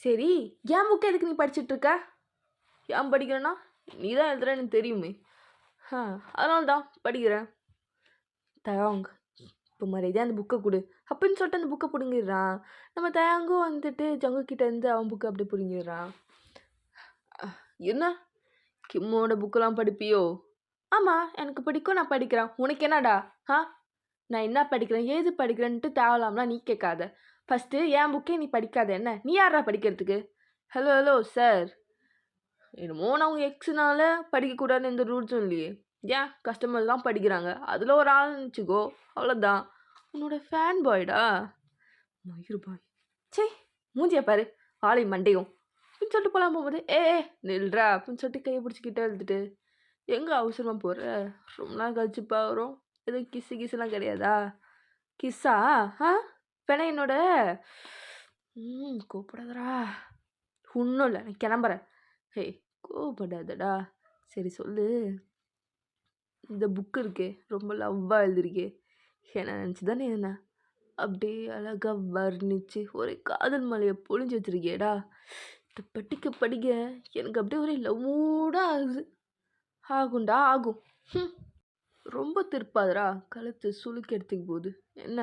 சரி என் புக்கை எதுக்கு நீ படிச்சிட்ருக்க? ஏன் படிக்கிறேன்னா நீ தான் எழுதுறேன்னு தெரியுமே, அதனால தான் படிக்கிறேன். தவாங்க இப்போ மரியாதையா அந்த புக்கை கொடு அப்படின்னு சொல்லிட்டு அந்த புக்கை பிடுங்கிடுறான். நம்ம தயாங்கும் வந்துட்டு ஜங்கு கிட்ட இருந்து அவன் புக்கை அப்படியே பிடுங்கிடுறான். என்ன கிம்மோட புக்கெல்லாம் படிப்பியோ? ஆமாம், எனக்கு பிடிக்கும், நான் படிக்கிறேன். உனக்கு என்னடா? நான் என்ன படிக்கிறேன் ஏது படிக்கிறேன்ட்டு தேவலாம்லாம் நீ கேட்காத. ஃபஸ்ட்டு என் புக்கே நீ படிக்காத. என்ன நீ யாரா படிக்கிறதுக்கு? ஹலோ ஹலோ சார், என்னமோ நான் உங்கள் எக்ஸுனால படிக்கக்கூடாதுன்னு எந்த ரூல்ஸும் இல்லையே. ஏன் கஸ்டமர்லாம் படிக்கிறாங்க, அதில் ஒரு ஆள் நினச்சிக்கோ, அவ்வளோதான். உன்னோட ஃபேன் பாய்டா மயூர் பாய். சே மூஞ்சிய பாரு, ஆளை மண்டையும் அப்படின்னு சொல்லிட்டு போகலாம். போகும்போது நில்றா அப்படின்னு சொல்லிட்டு கையை பிடிச்சிக்கிட்டே எழுதிட்டு எங்கே அவசரமாக போகிற? ரொம்ப நாள் கழிச்சுப்பா வரும். எதுவும் கிஸ்ஸுலாம் கிடையாதா? கிஸ்ஸா? வேணா என்னோட கோவப்படாதடா. ஒன்றும் இல்லை, நான் கிளம்புறேன். கோவப்படாதடா. சரி சொல்லு, இந்த புக்கு இருக்கே ரொம்ப லவ்வாக எழுதிருக்கே, என்ன நினச்சி தானே என்ன அப்படியே அழகாக வர்ணிச்சு ஒரு காதல் மலையை பொழிஞ்சு வச்சிருக்கேடா. இதை படிக்க படிக்க எனக்கு அப்படியே ஒரே லவ் மூடாக ஆகுது. ஆகும்டா ஆகும். ரொம்ப திருப்பாதரா, கழுத்து சுளுக்கு எடுத்துக்க போகுது. என்ன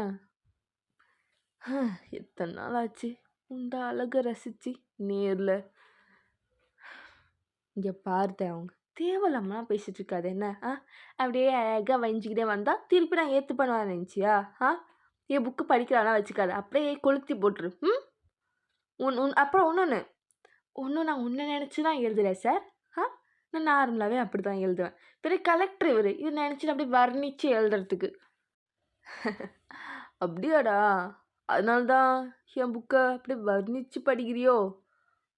எத்தனை நாள் ஆச்சு உண்டா அழகை ரசிச்சு நேரில். இங்கே பார்த்தேன் அவங்க தேவலாமலாம் பேசிகிட்டு இருக்காது. என்ன அப்படியே அழகாக வஞ்சிக்கிட்டே வந்தால் திருப்பி நான் ஏற்று பண்ணுவேன் நினச்சியா? என் புக்கு படிக்கிறானா வச்சுக்காத, அப்படியே கொளுத்தி போட்டுரு. அப்புறம் ஒன்று நான் உன்னை நினச்சி தான் எழுதுறேன் சார். நான் நார்மலாகவே அப்படி தான் எழுதுவேன். பெரிய கலெக்டர் இது நினச்சி அப்படியே வர்ணித்து எழுதுறதுக்கு. அப்படியாடா, அதனால்தான் என் புக்கை அப்படியே வர்ணித்து படிக்கிறியோ?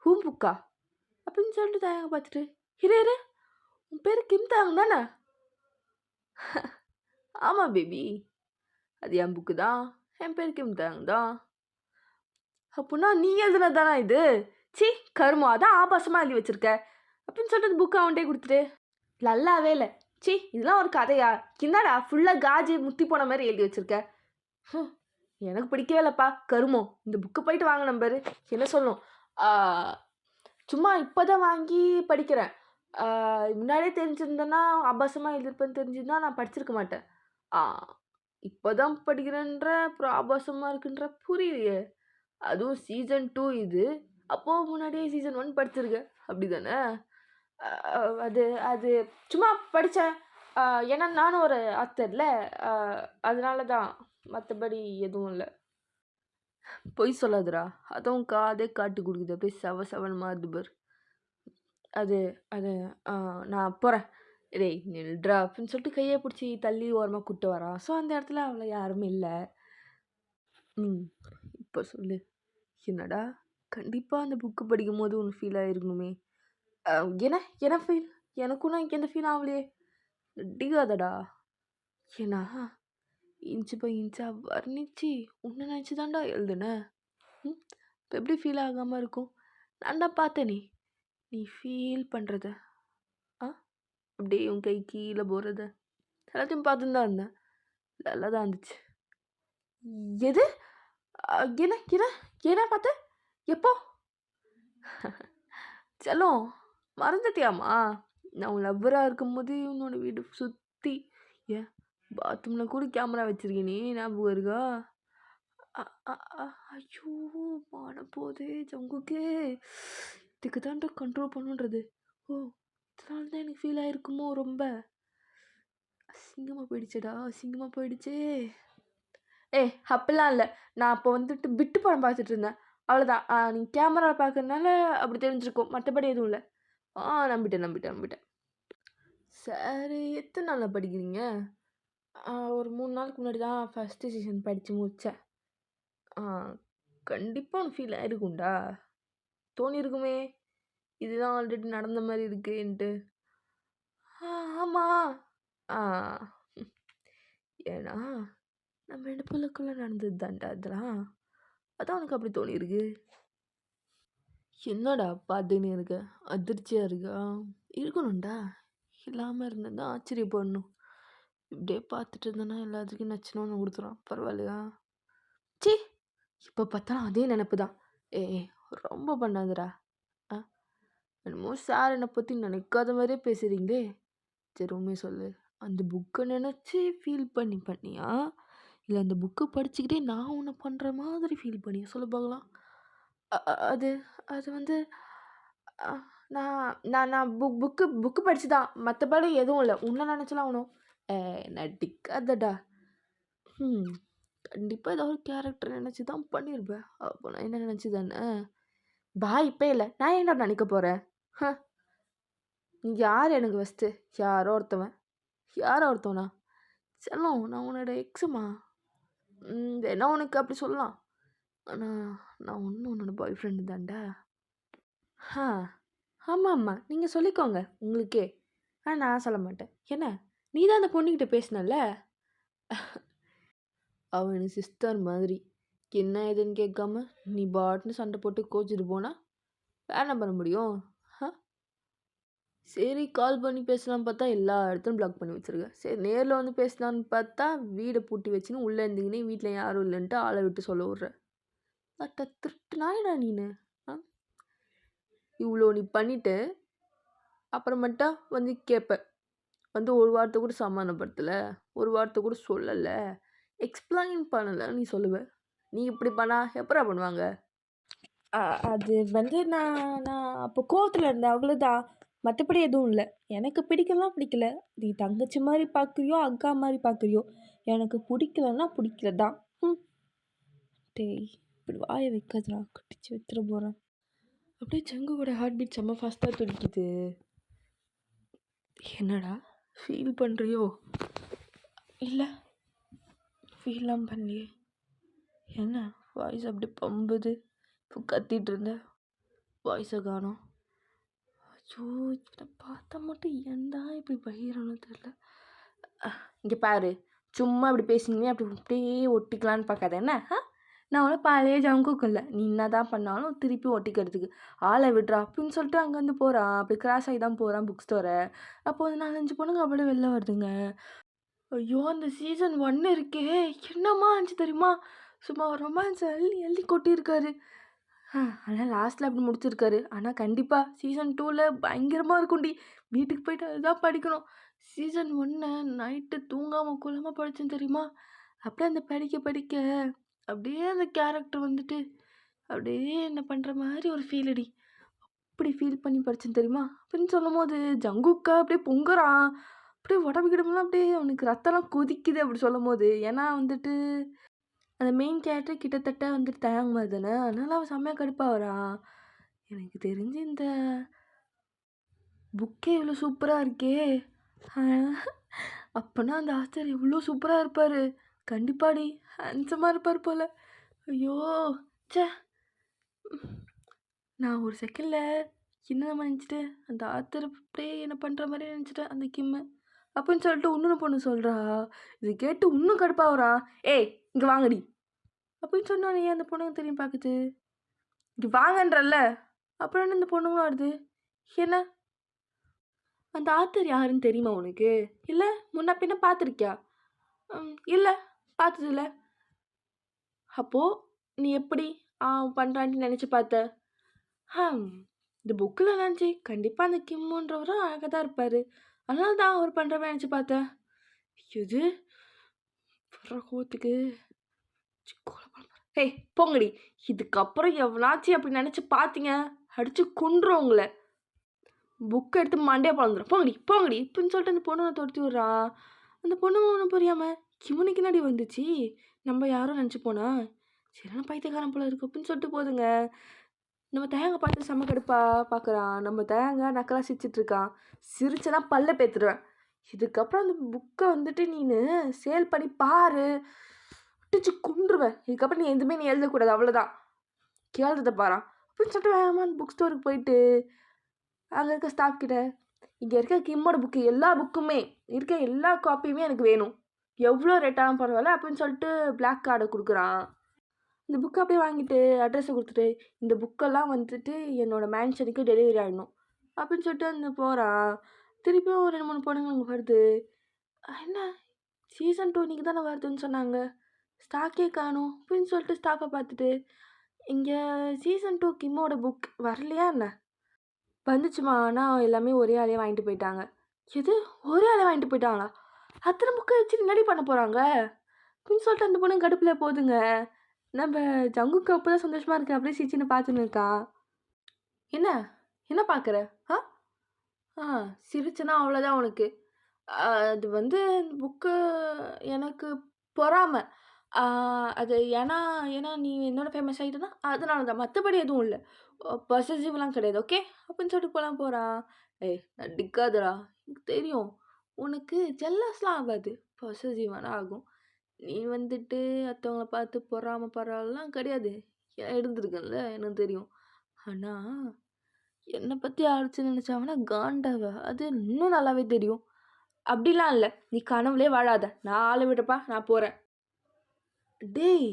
புக்கா அப்படின்னு சொல்லிட்டு தாங்க பார்த்துட்டு, இரு உன் பேர் கிம் தாங்க தானே? ஆமாம் பேபி, அது என் புக்கு தான், என் பேர் கிம் தாங்க தான். அப்படின்னா நீ எழுதுனது தானே இது? சி கருமா, அதான் ஆபாசமாக எழுதி வச்சிருக்க அப்படின்னு சொல்லிட்டு புக்கு அவன்கிட்டே கொடுத்துட்டு, நல்லாவே இல்லை. சி இதெல்லாம் ஒரு கதையா? கிந்தாடா ஃபுல்லாக காஜி முத்தி போன மாதிரி எழுதி வச்சிருக்க. எனக்கு பிடிக்கவே இல்லைப்பா கருமோ. இந்த புக்கு போயிட்டு வாங்க நம்பரு. என்ன சொல்லணும், சும்மா இப்போ தான் வாங்கி படிக்கிறேன். முன்னாடியே தெரிஞ்சிருந்தேன்னா ஆபாசமாக எழுதிருப்பேன்னு தெரிஞ்சிருந்தா நான் படிச்சிருக்க மாட்டேன். இப்போ தான் படிக்கிறேன்ற அப்புறம் ஆபாசமாக இருக்குன்ற புரியலையே. அதுவும் சீசன் 2 இது. அப்போது முன்னாடியே சீசன் 1 படிச்சிருக்கேன் அப்படி தானே? அது அது சும்மா படித்தேன். ஏன்னா நானும் ஒரு ஆத்தரில், அதனால தான், மற்றபடி எதுவும் இல்லை. பொய் சொல்லாதுடா, அதுவும் காதே காட்டு கொடுக்குது அப்படியே செவன் மாறுது பார். அது அது நான் போகிறேன். டேய் நில்றா அப்படின்னு சொல்லிட்டு கையை பிடிச்சி தள்ளி ஓரமாக கூப்பிட்டு வரான். ஸோ அந்த இடத்துல அவளை யாருமே இல்லை. இப்போ சொல்லு, என்னடா கண்டிப்பாக அந்த புக்கு படிக்கும் போது ஒன்று ஃபீல் ஆகிருக்கணுமே. என்ன ஃபீல்? எனக்கும் நான் எந்த ஃபீல் ஆகலையே. ரெட்டிக்காதடா. ஏன்னா இன்ச்சு பை இன்ச்சா வர்ணிச்சு உன்னை நினச்சி தான்டா எழுதுனேன். இப்போ எப்படி ஃபீல் ஆகாமல் இருக்கும்? நான்டா பார்த்தேனே நீ ஃபீல் பண்ணுறத. அப்படியே உன் கை கீழே போகிறத எல்லாத்தையும் பார்த்துன்னு தான் இருந்தேன். நல்லா தான் இருந்துச்சு. எது? என்ன என்ன என்ன பார்த்த? எப்போ? செல்லம் மறந்துட்டியாம்மா? நான் உன் லவ்வராக இருக்கும்போது உன்னோட வீடு சுற்றி ஏன் பாத்ரூமில் கூட கேமரா வச்சுருக்கேனே, ஞாபகம் இருக்கா? ஐயோ மான போதே ஜங்குக்கே, இதுக்கு தான்டா கண்ட்ரோல் பண்ணுன்றது. இதனால தான் எனக்கு ஃபீல் ஆகிருக்குமோ. ரொம்ப அசிங்கமாக போயிடுச்சேடா, அசிங்கமாக போயிடுச்சே. அப்படிலாம் இல்லை, நான் அப்போ வந்துட்டு பிட்டு படம் பார்த்துட்டு இருந்தேன், அவ்வளோதான். நீங்கள் கேமரா பார்க்கறதுனால அப்படி தெரிஞ்சிருக்கும், மற்றபடி எதுவும் இல்லை. நம்பிட்டேன். சரி, எத்தனை நாளில் படிக்கிறீங்க? ஒரு 3 நாளுக்கு முன்னாடி தான் ஃபஸ்ட்டு சீசன் படித்து முடித்தேன். கண்டிப்பாக ஒன்று ஃபீல் ஆகிருக்கும்டா, தோணியிருக்குமே, இதுதான் ஆல்ரெடி நடந்த மாதிரி இருக்குன்ட்டு. ஆமாம். ஏன்னா நம்ம 2 பேருக்குள்ளே நடந்தது தான்டா அதெல்லாம், அதான் உனக்கு அப்படி தோணியிருக்கு. என்னடா பார்த்துன்னு இருக்க, அதிர்ச்சியாக இருக்கா? இருக்கணும்டா, இல்லாமல் இருந்தால் தான் ஆச்சரியப்படணும். இப்படியே பார்த்துட்டு இருந்தேன்னா எல்லாத்துக்கும் நச்சுன்னு கொடுத்துரும், பரவாயில்லையா? சி இப்போ பார்த்தாலும் அதே நினப்பு தான். ரொம்ப பண்ணாதடா. என்னமோ சார் என்னை பற்றி நினைக்காத மாதிரியே பேசுகிறீங்களே. சரி உண்மையை சொல்லு, அந்த புக்கை நினச்சி ஃபீல் பண்ணியா, இல்ல அந்த புக்கு படிச்சுக்கிட்டே நான் ஒண்ணு பண்ற மாதிரி ஃபீல் பண்ணியா? சொல்லு பார்க்கலாம். அ அ அது அது வந்து அ நான் நான் நான் புக்கு படிச்சு தான். மத்தபடி எதுவும் இல்ல. உன்ன நெனச்சுலாம் ஒண்ணும் நடிக்காதடா. ம். கண்டிப்பா ஏதாவது ஒரு கேரக்டர் நெனச்சு தான் பண்ணியிருப்ப. அப்போ நான் என்ன நெனச்சு தானே? வாய்ப்பே இல்ல. நான் ஏன்டா நடிக்க போறேன்? ஹ! நீ யாரு எனக்கு ஃபர்ஸ்ட்டு? யாரோ ஒருத்தவன். யாரோ ஒருத்தவனா? செல்லம் நான் உன்னோட எக்ஸுமா. வேணா உனக்கு அப்படி சொல்லலாம். ஆனா, நான் இன்னும் உன்னோட பாய் ஃப்ரெண்டு தான்டா. ஹா! ஆமாமா. நீங்க சொல்லிக்கோங்க உங்களுக்கே. ஆனா நான் சொல்ல மாட்டேன். என்ன? நீ தான் அந்த பொண்ணுகிட்ட பேசினல்ல? அவ எனக்கு சிஸ்டர் மாதிரி. என்ன ஏதுன்னு கேட்காம, நீ பாட்டுன்னு சண்டை போட்டு கோச்சிட்டு போனா, வேற என்ன பண்ண முடியும்? ஹ! சரி கால் பண்ணி பேசலாம்னு பார்த்தா, எல்லா இடத்துலயும் பிளாக் பண்ணி வச்சிருக்க. சரி நேர்ல வந்து பேசலாம்னு பார்த்தா, வீட பூட்டி வச்சுன்னு உள்ள இருந்துக்கினே வீட்ல யாரும் இல்லன்ட்டு ஆள விட்டு சொல்ல விடுற. அட்ட திருட்டு நாயடா நீனு. அ இவ்ளோ நீ பண்ணிட்டு, அப்புறமேட்டா வந்து கேட்ப. வந்து ஒரு வார்த்தை கூட சமாதானப்படுத்தல. ஒரு வார்த்தை கூட சொல்லல. எக்ஸ்ப்ளைன் பண்ணலன்னு நீ சொல்லுவ. நீ இப்படி பண்ணா எப்புட்றா பண்ணுவாங்க? அ அது வந்து நான் நான் அப்போ கோவத்துல இருந்தேன் அவ்வளோதான். மத்தபடி எதுவும் இல்ல. எனக்கு பிடிக்கலனா பிடிக்கல. நீ தங்கச்சி மாரி பார்க்குறியோ, அக்கா மாரி பார்க்குறியோ, எனக்கு புடிக்கலன்னா புடிக்கல தான். ம். டேய்! இப்படி வாய வைக்காதடா. கடிச்சு வச்சிர போறேன். அப்படியே சங்குவோட ஹார்ட் பீட் செம்ம ஃபாஸ்ட்டா துடிக்குது. என்னடா? ஃபீல் பண்றியோ? இல்ல. ஃபீல்லாம் பண்ணலையே. என்ன? வாய்ஸ் அப்படியே பம்புது. இப்போ கத்திட்டு இருந்த. வாய்ஸ காணோம். அச்சோ! இவன பார்த்தா மட்டும் ஏன்டா இப்படி பையறானோ தெரியல. இங்க பாரு. சும்மா இப்படி பேசினீங்க அப்படி அப்படியே ஒட்டிக்கலான்னு பார்க்காத என்ன? நான் ஒன்னும் பழைய ஜங்குக்கு இல்ல. நீ என்னதான் பண்ணாலும் திருப்பி ஒட்டிக்கிறதுக்கு. ஆள விட்றா அப்படின்னு சொல்லிட்டு அங்கேருந்து போறான். அப்படி கிராஸ் ஆகி தான் போறான் புக் ஸ்டோர. அப்போ ஒரு 4, 5 பொண்ணுங்க அப்படியே வெளில வருதுங்க. ஐயோ! அந்த சீசன் 1 இருக்கே! என்னம்மா ஆச்சு தெரியுமா? சும்மா ரொமான்ஸ அள்ளி அள்ளி கொட்டியிருக்காரு. ஆனா லாஸ்ட்ல அப்படி முடிச்சிருக்காரு. ஆனா கண்டிப்பா சீசன் 2ல பயங்கரமா இருக்கும்டி. வீட்டுக்கு போயிட்டு அதுதான் படிக்கணும். சீசன் 1 நைட்டு தூங்காம கொள்ளாம படிச்சேன் தெரியுமா? அப்படியே அந்த படிக்க படிக்க அப்படியே அந்த கேரக்டர் வந்துட்டு அப்படியே என்ன பண்ற மாரி ஒரு ஃபீலுடி. அப்படி ஃபீல் பண்ணி படிச்சேன் தெரியுமா? அப்படின்னு சொல்லும்போது ஜங்குக்கா அப்படியே பொங்குறான். அப்படியே உடம்பு கிடம்பெல்லாம் அப்படியே அவனுக்கு ரத்தம்லாம் கொதிக்குது அப்படி சொல்லும்போது. ஏன்னா வந்துட்டு அந்த மெயின் கேரக்டர் கிட்டத்தட்ட வந்துட்டு தயங் மாரி தானே. அதனால அவன் செம்மையா கடுப்பாவுறான். எனக்கு தெரிஞ்சு இந்த புக்கே இவ்வளோ சூப்பரா இருக்கே! அ அப்பன்னா அந்த ஆத்தர் எவ்வளோ சூப்பரா இருப்பாரு. கண்டிப்பாடி. ஹேண்ட்ஸமா இருப்பாரு போல. ஐயோ! ச்சே! நான் ஒரு செகண்ட்ல என்னமா நெனச்சுட்டு, அந்த ஆத்தர் அப்படியே என்ன பண்ற மாரியே நெனச்சுட்டேன், அந்த கிம்ம. அப்படின்னு சொல்லிட்டு இன்னொரு பொண்ணு சொல்றா. இத கேட்டு இன்னும் கடுப்பாவுறான். "ஏய்! இங்க வாங்கடி." அப்படின்னு சொன்னோனயே அந்த பொண்ணுங்க திரும்பி பாக்குது. "இங்க வாங்கன்றல்ல." அப்புறம் என்ன இந்த பொண்ணுங்களும் வருது. என்ன? அந்த ஆத்தர் யாருன்னு தெரியுமா உனக்கு? இல்ல முன்ன பின்ன பார்த்துருக்கியா? இல்ல. பார்த்ததில்ல. அப்போ நீ எப்படி பண்றான்ட்டு நெனச்சு பார்த்த? ஹம். இந்த புக்ல இருந்துச்சு. கண்டிப்பா அந்த கிம்முன்றவரும் அழகா தான் இருப்பாரு. அதனால தான் அவர் பண்ற மாரி நெனச்சு பார்த்தேன். எது? வர்ற கோவத்துக்கு கொலை பண்ண போறேன். ஏய் போங்கடி. இதுக்கப்புறம் எவனாச்சும் அப்படி நெனச்சு பார்த்தீங்க, அடிச்சு கொன்றுவேன் உங்கள. புக் எடுத்து மண்டைய பொளந்துரும். போங்கடி, போங்கடி இப்படின்னு சொல்லிட்டு அந்த பொண்ணுங்க தொரத்தி விட்றா. அந்த பொண்ணுங்க ஒண்ணும் புரியாம, இவனுக்கு என்னாடி வந்துச்சு? நம்ம யாரோ நெனச்சு போனா, சரியான பைத்தியக்காரன் போல இருக்கு அப்படின்னு சொல்லிட்டு போதுங்க. நம்ம தேங்க பார்த்து செம்ம கடுப்பா பார்க்குறான். நம்ம தேங்க நக்கலா சிரிச்சுட்டு இருக்கான். சிரிச்சேன்னா பல்ல பேத்துருவேன். இதுக்கப்புறம் அந்த புக்க வந்துட்டு நீனு சேல் பண்ணி பாரு. அடிச்சு கொன்றுவேன். இதுக்கப்புறம் நீ எதுவுமே நீ எழுதக்கூடாது அவ்வளோதான். கேள்றத பாரான். அப்படின்னு சொல்லிட்டு வேகமா அந்த புக் ஸ்டோருக்கு போயிட்டு, அங்க இருக்க ஸ்டாஃப் கிட்ட இங்க இருக்க கிம்மோட புக்கு எல்லா புக்குமே இருக்க எல்லா காப்பியுமே எனக்கு வேணும். எவ்வளோ ரேட் ஆனாலும் பரவாயில்ல அப்படின்னு சொல்லிட்டு பிளாக் கார்ட குடுக்குறான். இந்த புக்க அப்படியே வாங்கிட்டு அட்ரஸ குடுத்துட்டு, இந்த புக்கெல்லாம் வந்துட்டு என்னோட மேன்ஷனுக்கு டெலிவரி ஆயிடணும். அப்படின்னு சொல்லிட்டு வந்து போறான். திருப்பியும் ஒரு 2, 3 பொண்ணுங்க அங்க வருது. என்ன சீசன் 2 இன்னைக்கு தானே வருதுன்னு சொன்னாங்க. ஸ்டாக்கே காணோம் அப்படின்னு சொல்லிட்டு ஸ்டாஃப பார்த்துட்டு, இங்க சீசன் 2 கிம்மோட புக் வரலையா என்ன? வந்துச்சுமா. ஆனா எல்லாமே ஒரே ஆளே வாங்கிட்டு போயிட்டாங்க. எது? ஒரே ஆளே வாங்கிட்டு போயிட்டாங்களா? அத்தன புக்க வச்சு என்னடி பண்ண போறாங்க? அப்படின்னு சொல்லிட்டு அந்த பொண்ணு கடுப்பில் போகுதுங்க. நம்ம ஜங்குக்கு அப்போ தான் சந்தோஷமாக இருக்கு. அப்படியே சிரிச்சுன்னு பார்த்துன்னு இருக்கா. என்ன என்ன பார்க்குற? ஆ ஆ சிரிச்சனா அவ்வளோதான் உனக்கு. அது வந்து புக்கு எனக்கு பொறாம. ஆ அது ஏன்னா ஏன்னா நீ என்னோட ஃபேமஸ் ஆயிட்டனா, அதனால தான். மத்தபடி எதுவும் இல்ல. பொசசிவ்லாம் கிடையாது. ஓகே. அப்படின்னு சொல்லிட்டு போலாம் போறான். ஏய் நடிக்காதடா. எனக்கு தெரியும். உனக்கு ஜெல்லஸ்லாம் ஆகாது. பொசசிவ் வேணா ஆகும். நீ வந்துட்டு அடுத்தவங்கள பார்த்து பொறாம படுறலாம் கிடையாது. ஏன் இருந்திருக்கேன்ல எனக்கு தெரியும். ஆனா என்ன பத்தி ஆராய்ச்சி நினைச்சாங்கன்னா காண்டாவ. அது இன்னும் நல்லாவே தெரியும். அப்படிலாம் இல்ல. நீ கனவுலயே வாழாத. நான் ஆள விடுப்பா. நான் போறேன். டேய்!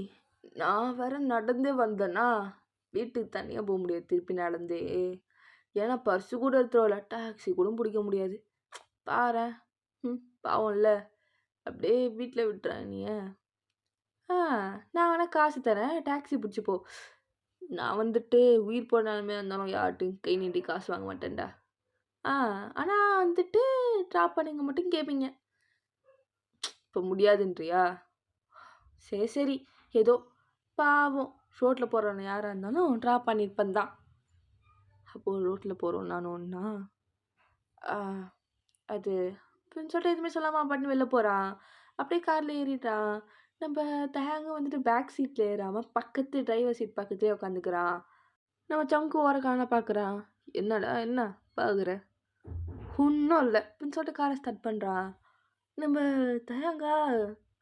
நான் வேற நடந்தே வந்தேனா, வீட்டுக்கு தனியா போ முடியாது திருப்பி நடந்தே. ஏன்னா பர்ஸு கூட எடுத்துட்டு வரல. டாக்ஸி கூட புடிக்க முடியாது. பாரேன். பாவம்ல. அப்படியே வீட்ல விட்டுறேன் என்னைய. ஆ நான் வேணா காசு தரேன். டாக்ஸி புடிச்சு போ. நான் வந்துட்டு உயிர் போன நிலைமையா இருந்தாலும் யார்ட்டயும் கை நீட்டி காசு வாங்க மாட்டேன்டா. ஆ ஆனா வந்துட்டு ட்ராப் பண்ணுங்க மட்டும் கேட்பீங்க. இப்ப முடியாதுன்றியா? சரி, சரி. ஏதோ பாவம் ரோட்ல போறவன யாரா இருந்தாலும் ட்ராப் பண்ணியிருப்பேன் தான். அப்போ ரோட்ல போறோம் நானும் ஒண்ணா? ஆ அது அப்படின்னு சொல்லிட்டு எதுவுமே சொல்லாம அவன் பாட்டுன்னு வெளில போறான். அப்படியே கார்ல ஏறிட்டான். நம்ம தஹாங்க வந்துட்டு பேக் சீட்ல ஏறாம பக்கத்து டிரைவர் சீட் பக்கத்துலயே உட்காந்துக்கிறான். நம்ம சங்கு ஓரக்கான பார்க்குறான். என்னடா என்ன பார்க்குற? ஒன்றும் இல்லை அப்படின்னு சொல்லிட்டு காரை ஸ்டார்ட் பண்ணுறான். நம்ம தயங்கா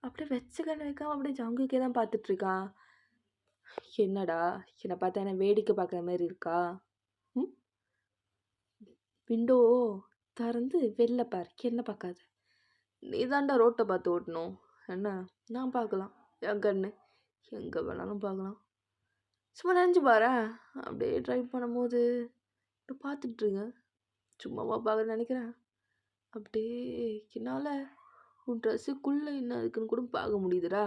அப்படியே வச்ச கண்ணு வைக்காம அப்படியே ஜங்குக்கே தான் பார்த்துட்டு இருக்கான். என்னடா என்னை பார்த்தா என்ன வேடிக்கை பார்க்குற மாதிரி இருக்கா? ம் விண்டோ திறந்து வெளில பாரு, என்ன பார்க்காத. நீ தாண்டா ரோட்டை பார்த்து ஓட்டணும். என்ன நான் பார்க்கலாம், என் கண்ணு எங்கே வேணாலும் பார்க்கலாம். சும்மா நினச்சி பாரேன். அப்படியே ட்ரைவ் பண்ணும்போது பார்த்துட்ருங்க. சும்மாவா பார்க்குறேன்னு நினைக்கிறேன். அப்படியே என்னால் உன் ட்ரெஸ்ஸுக்குள்ளே என்ன இருக்குன்னு கூட பார்க்க முடியுதுடா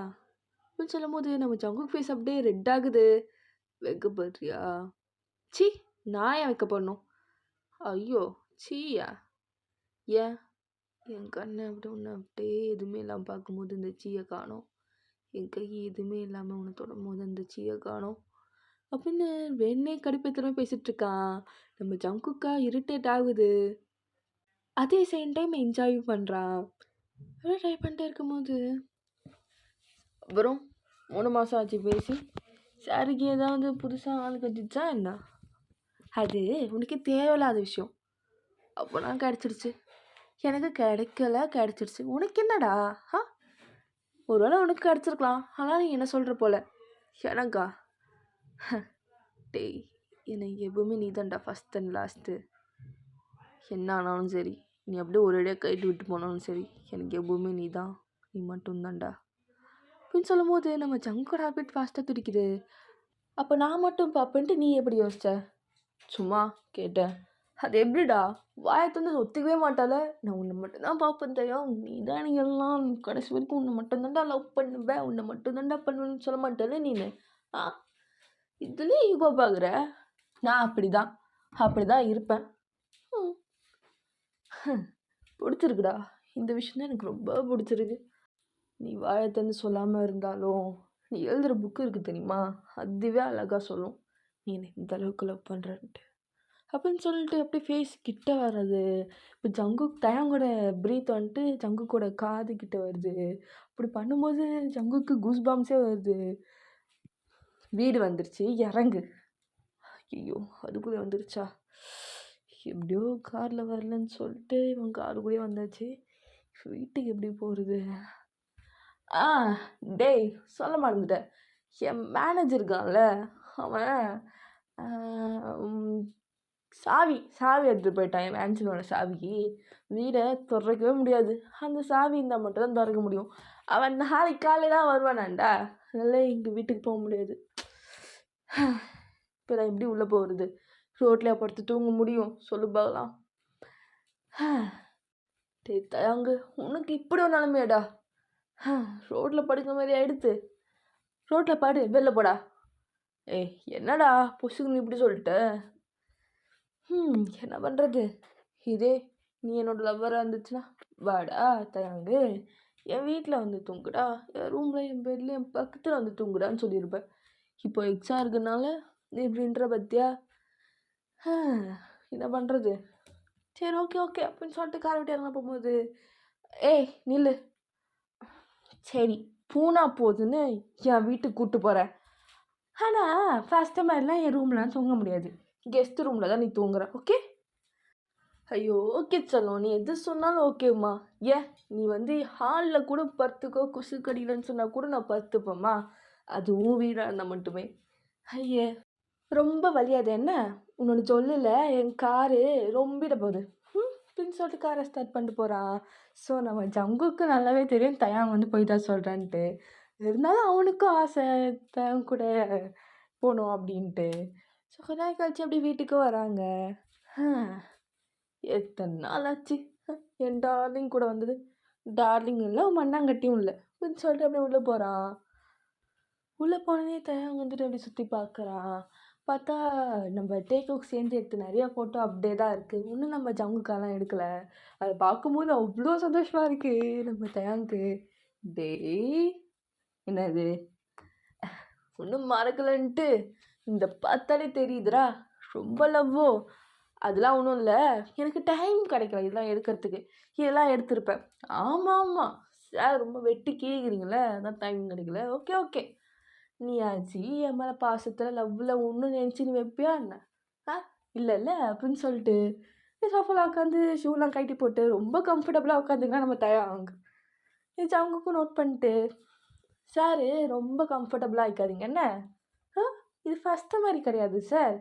அப்படின்னு சொல்லும்போது நம்ம ஜங்குக் ஃபேஸ் அப்படியே ரெட் ஆகுது. வைக்கப்படுறியா? சி நான் ஏன் வைக்கப்படணும்? ஐயோ சீயா? ஏன் என் கண்ணை அப்படி ஒன்று அப்படியே எதுவுமே இல்லாமல் பார்க்கும்போது இந்த சீயை காணோம். என் கை எதுவுமே இல்லாமல் உன்னை தொடும் போது அந்த சீயை காணோம் அப்படின்னு வேணே கடுப்பேத்தனமே பேசிட்டு இருக்கான். நம்ம ஜங்குக்கா இரிட்டேட் ஆகுது. அதே சேம் டைம் என்ஜாய் பண்ணுறான். அப்படியே ட்ரை பண்ணிட்டே இருக்கும்போது அப்புறம் 3 மாதம் ஆச்சு பேசி. சாருக்கு ஏதாவது புதுசாக ஆள் கட்டிச்சா என்ன? அது உனக்கு தேவையில்லாத விஷயம். அப்போ நான் கிடச்சிடுச்சு. எனக்கு கிடச்சிடுச்சு. உனக்கு என்னடா? ஒருவேளை உனக்கு கிடச்சிருக்கலாம். ஆனால் நீ என்ன சொல்கிற போல. எனக்கா? டேய் எனக்கு எப்பவுமே நீ தான்டா ஃபஸ்ட் அண்ட் லாஸ்ட்டு. என்ன ஆனாலும் சரி, நீ அப்படியே ஒரேடியாக கைட்டு விட்டு போனாலும் சரி, எனக்கு எப்பவுமே நீ தான், நீ மட்டும்தான்டா அப்படின்னு சொல்லும்போது நம்ம ஜங்கோட ஹேபிட் ஃபாஸ்ட்டாக துடிக்குது. அப்போ நான் மட்டும் பார்ப்பேன்ட்டு நீ எப்படி யோசிச்ச? சும்மா கேட்டேன். அது எப்படிடா? வாயத்தை வந்து ஒத்துக்கவே மாட்டால. நான் உன்னை மட்டும்தான் பார்ப்பேன் தயம். நீ தான் நீ எல்லாம் கடைசி வரைக்கும் உன்னை மட்டும்தான்டா லவ் பண்ணுவேன், உன்னை மட்டும்தான்டா பண்ணுவேன்னு சொல்ல மாட்டேல நீனு. இதுலேயே ஈகோ பார்க்குற. நான் அப்படிதான் இருப்பேன். பிடிச்சிருக்குடா. இந்த விஷயம் தான் எனக்கு ரொம்ப பிடிச்சிருக்கு. நீ வாயத்தன்னு சொல்லாமல் இருந்தாலும் நீ எழுதுகிற புக்கு இருக்குது தெரியுமா, அதுவே அழகாக சொல்லும் நீ என்னை இந்த அளவுக்கு லவ் பண்ணுறன்ட்டு அப்படின்னு சொல்லிட்டு அப்படியே ஃபேஸ் கிட்ட வர்றது. இப்போ ஜங்குக் தயாங்கோட ப்ரீத் வந்துட்டு ஜங்குக்கோட காது கிட்ட வருது. அப்படி பண்ணும்போது ஜங்குக்கு கூஸ் பாம்ஸே வருது. வீடு வந்துருச்சு, இறங்கு. ஐயோ அதுக்குள்ளே வந்துருச்சா? எப்படியோ காரில் வரலன்னு சொல்லிட்டு இவன் காருக்குள்ளேயே வந்தாச்சு. வீட்டுக்கு எப்படி போகிறது? டேய் சொல்ல மறந்துட்டேன். என் மேனேஜர் இருக்கான்ல, அவன் சாவி எடுத்துகிட்டு போயிட்டான். என் மேனேஜரோட சாவி. வீடை திறக்கவே முடியாது. அந்த சாவி இருந்தால் மட்டும் தான் திறக்க முடியும். அவன் நாளைக்கு காலையில் தான் வருவானாண்டா. அதனால் எங்கள் வீட்டுக்கு போக முடியாது. இப்போ நான் எப்படி உள்ளே போகிறது? ரோட்டில் படுத்து தூங்க முடியும்? சொல்லு பார்க்கலாம். டேய் தயாங்கு, உனக்கு இப்படி ஒரு நிலமையாடா? ரோட்டில் படுக்க மாதிரி ஆயிடுத்து. ரோட்டில் பாடு, வெளில போடா. ஏய் என்னடா பொசுக்குன்னு இப்படி சொல்லிட்ட? என்ன பண்ணுறது? இதே நீ என்னோட லவ்வராக இருந்துச்சுன்னா வாடா தயாங்கு, என் வீட்டில் வந்து தூங்குடா, என் ரூமில் என் பெட்டில் என் பக்கத்தில் வந்து தூங்குடான்னு சொல்லியிருப்பேன். இப்போ எக்ஸாம் இருக்கனால நீ இப்படின்ற பத்தியா, என்ன பண்ணுறது. சரி ஓகே ஓகே அப்படின்னு சொல்லிட்டு காரை விட்டு இறங்க போகும்போது, ஏய் நில்லு, சரி பூனா போகுதுன்னு என் வீட்டுக்கு கூப்பிட்டு போகிறேன். ஆனால் ஃபஸ்ட்டு மாதிரிலாம் என் ரூம்லாம் தூங்க முடியாது, கெஸ்ட் ரூமில் தான் நீ தூங்குற, ஓகே? ஐயோ ஓகே செல்லம், நீ எது சொன்னாலும் ஓகேம்மா. ஏன் நீ வந்து ஹாலில் கூட படுத்துக்கோ, கொசு கடியிலன்னு சொன்னால் கூட நான் படுத்துப்பேம்மா. அதுவும் வீடாக இருந்தால் மட்டுமே. ஐயே ரொம்ப வலியாது என்ன? உன்னோட சொல்லல என் காரு ரொம்பிட போகுது அப்படின்னு சொல்லிட்டு காரை ஸ்டார்ட் பண்ணிட்டு போகிறான். ஸோ நம்ம ஜங்குக்கு நல்லாவே தெரியும் தயாங் வந்து போய் தான் சொல்கிறான்ட்டு. இருந்தாலும் அவனுக்கும் ஆசை தயாங் கூட போகணும் அப்படின்ட்டு. ஸோ கொஞ்ச நாள் கழிச்சு அப்படி வீட்டுக்கு வராங்க. எத்தனை நாள் ஆச்சு என் டார்லிங் கூட வந்தது. டார்லிங் இல்லை, மண்ணாங்கட்டியும் இல்லை அப்படின்னு சொல்லிட்டு அப்படியே உள்ளே போகிறான். உள்ளே போனதே தயாங் வந்துட்டு அப்படி சுற்றி பார்க்குறான். பார்த்தா நம்ம டேக்குக்கு சேர்ந்து எடுத்து நிறையா ஃபோட்டோ அப்படியே தான் இருக்குது. இன்னும் நம்ம ஜங்குக்காலாம் எடுக்கலை. அதை பார்க்கும்போது அவ்வளோ சந்தோஷமாக இருக்குது நம்ம தயாங்க்கு. டேய் என்னது ஒன்றும் மறக்கலைன்ட்டு இந்த பார்த்தாலே தெரியுதுடா ரொம்ப லவ்வோ. அதெல்லாம் ஒன்றும் இல்லை, எனக்கு டைம் கிடைக்கல இதெல்லாம் எடுக்கிறதுக்கு, இதெல்லாம் எடுத்திருப்பேன். ஆமாம் ஆமாம் சார், ரொம்ப வெட்டி கேட்குறீங்களே, அதான் டைம் கிடைக்கல. ஓகே ஓகே, நீ ஆச்சு என் மேலே பாசத்தில் லவ்வில் ஒன்றும் நினச்சி நீ வைப்பியா என்ன? இல்லை இல்லை அப்படின்னு சொல்லிட்டு சோஃபாவில் உட்காந்து ஷூலாம் கட்டி போட்டு ரொம்ப கம்ஃபர்டபுளாக உட்காந்துக்கலாம் நம்ம தயாங்க. இது அவங்களுக்கும் நோட் பண்ணிட்டு, சார் ரொம்ப கம்ஃபர்டபுளாக இருக்காதிங்க என்ன, இது ஃபஸ்ட்டு மாதிரி கிடையாது சார்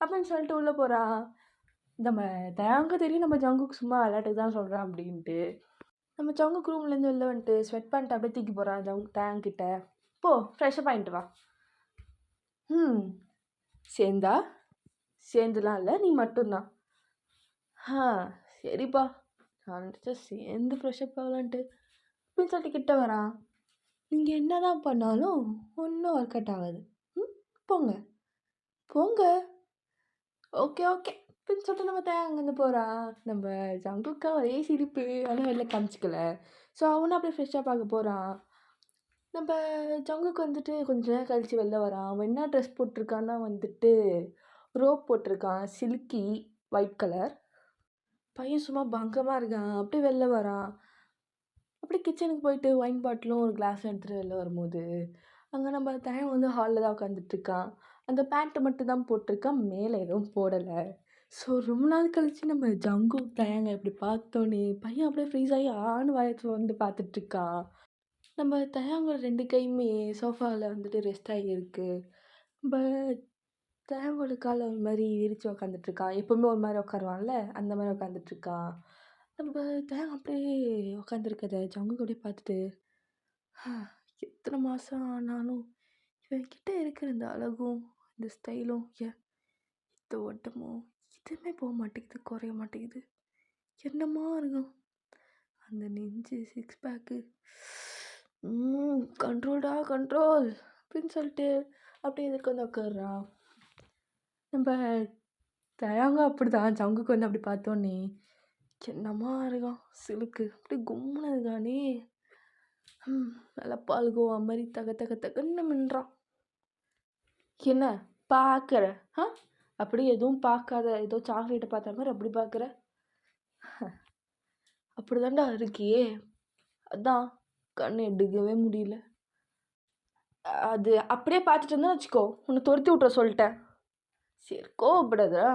அப்படின்னு சொல்லிட்டு உள்ளே போகிறான். நம்ம தயாங்க தெரியும் நம்ம ஜங்குக்கு சும்மா விளையாட்டுக்கு தான் சொல்கிறான் அப்படின்ட்டு. நம்ம ஜங்குக்கு ரூம்லேருந்து வெளில வந்துட்டு ஸ்வெட் பேண்ட் அப்படியே தூக்கி போகிறான் தயாங்கிட்ட. போ ஃப்ரெஷ்ஷப் ஆகிட்டு வா. சேர்ந்தா சேர்ந்துலாம் இல்லை, நீ மட்டும்தான். சரிப்பா, நான் நினச்சா சேர்ந்து ஃப்ரெஷ்ஷப் ஆகலான்ட்டு அப்படின்னு சொல்லிட்டு கிட்ட வரான். நீங்கள் என்ன தான் பண்ணாலும் ஒன்றும் ஒர்க் அவுட் ஆகாது. போங்க போங்க. ஓகே ஓகே அப்படின்னு சொல்லிட்டு நம்ம அங்கேருந்து போகிறான். நம்ம ஜங்குக்கா ஒரே சிரிப்பு, ஆனால் வெளில காமிச்சிக்கல. ஸோ அவனும் அப்படியே ஃப்ரெஷ்ஷாக பார்க்க போகிறான். நம்ம ஜங்குக்கு வந்துட்டு கொஞ்ச நேரம் கழித்து வெளில வரான். அவன் என்ன ட்ரெஸ் போட்டிருக்கான்னா வந்துட்டு ரோப் போட்டிருக்கான், சில்கி ஒயிட் கலர். பையன் சும்மா பங்கமாக இருக்கான். அப்படியே வெளில வரான். அப்படியே கிச்சனுக்கு போயிட்டு ஒயின் பாட்டிலும் ஒரு கிளாஸும் எடுத்துகிட்டு வெளில வரும்போது அங்கே நம்ம தயம் வந்து ஹாலில் தான் உட்காந்துட்ருக்கான். அந்த பேண்ட்டு மட்டும் தான் போட்டிருக்கான், மேலே எதுவும் போடலை. ஸோ ரொம்ப நாள் கழித்து நம்ம ஜங்கு தயாங்க இப்படி பார்த்தோன்னே பையன் அப்படியே ஃப்ரீஸ் ஆகி ஆண் வயசில் வந்து பார்த்துட்ருக்கான். நம்ம தயாங்கோட 2 கையுமே சோஃபாவில் வந்துட்டு ரெஸ்ட் ஆகியிருக்கு. நம்ம தயாங்கோட காலை ஒரு மாதிரி விரித்து உக்காந்துட்ருக்கான். எப்போவுமே ஒரு மாதிரி உட்காருவான்ல, அந்த மாதிரி உட்காந்துட்ருக்கான். நம்ம தயாங்க அப்படியே உட்காந்துருக்கத ஜங்குக்கு அப்படியே பார்த்துட்டு, எத்தனை மாதம் ஆனாலும் இவன்கிட்ட இருக்கிற இந்த அழகும் இந்த ஸ்டைலும் இந்த ஓட்டமும் எதுவுமே போக மாட்டேங்குது, குறைய மாட்டேங்குது. என்னமா இருக்கும் அந்த நெஞ்சு, சிக்ஸ் பேக்கு, கண்ட்ரோல்டா கண்ட்ரோல் அப்படின்னு சொல்லிட்டு அப்படியே எதுக்கு வந்து உட்காடுறான். நம்ம தயாங்க அப்படி தான் ஜங்குக்கு வந்து அப்படி பார்த்தோன்னே என்னமா இருக்கான் சிலுக்கு, அப்படி கும்முன்னு இருக்கானே. நல்லா பால்கோவா மாதிரி தக தக தகன்னு மின்றான். என்ன பார்க்குற? அப்படி எதுவும் பார்க்காத, ஏதோ சாக்லேட்டை பார்த்த மாதிரி அப்படி பார்க்குற. அப்படி தாண்டா இருக்கியே, அதான் கண் எடுக்கவே முடியல. அது அப்படியே பார்த்துட்டு இருந்தா வச்சுக்கோ, உன்னை துரத்தி விட்ற சொல்லிட்டேன். சரி கோவப்படாதா,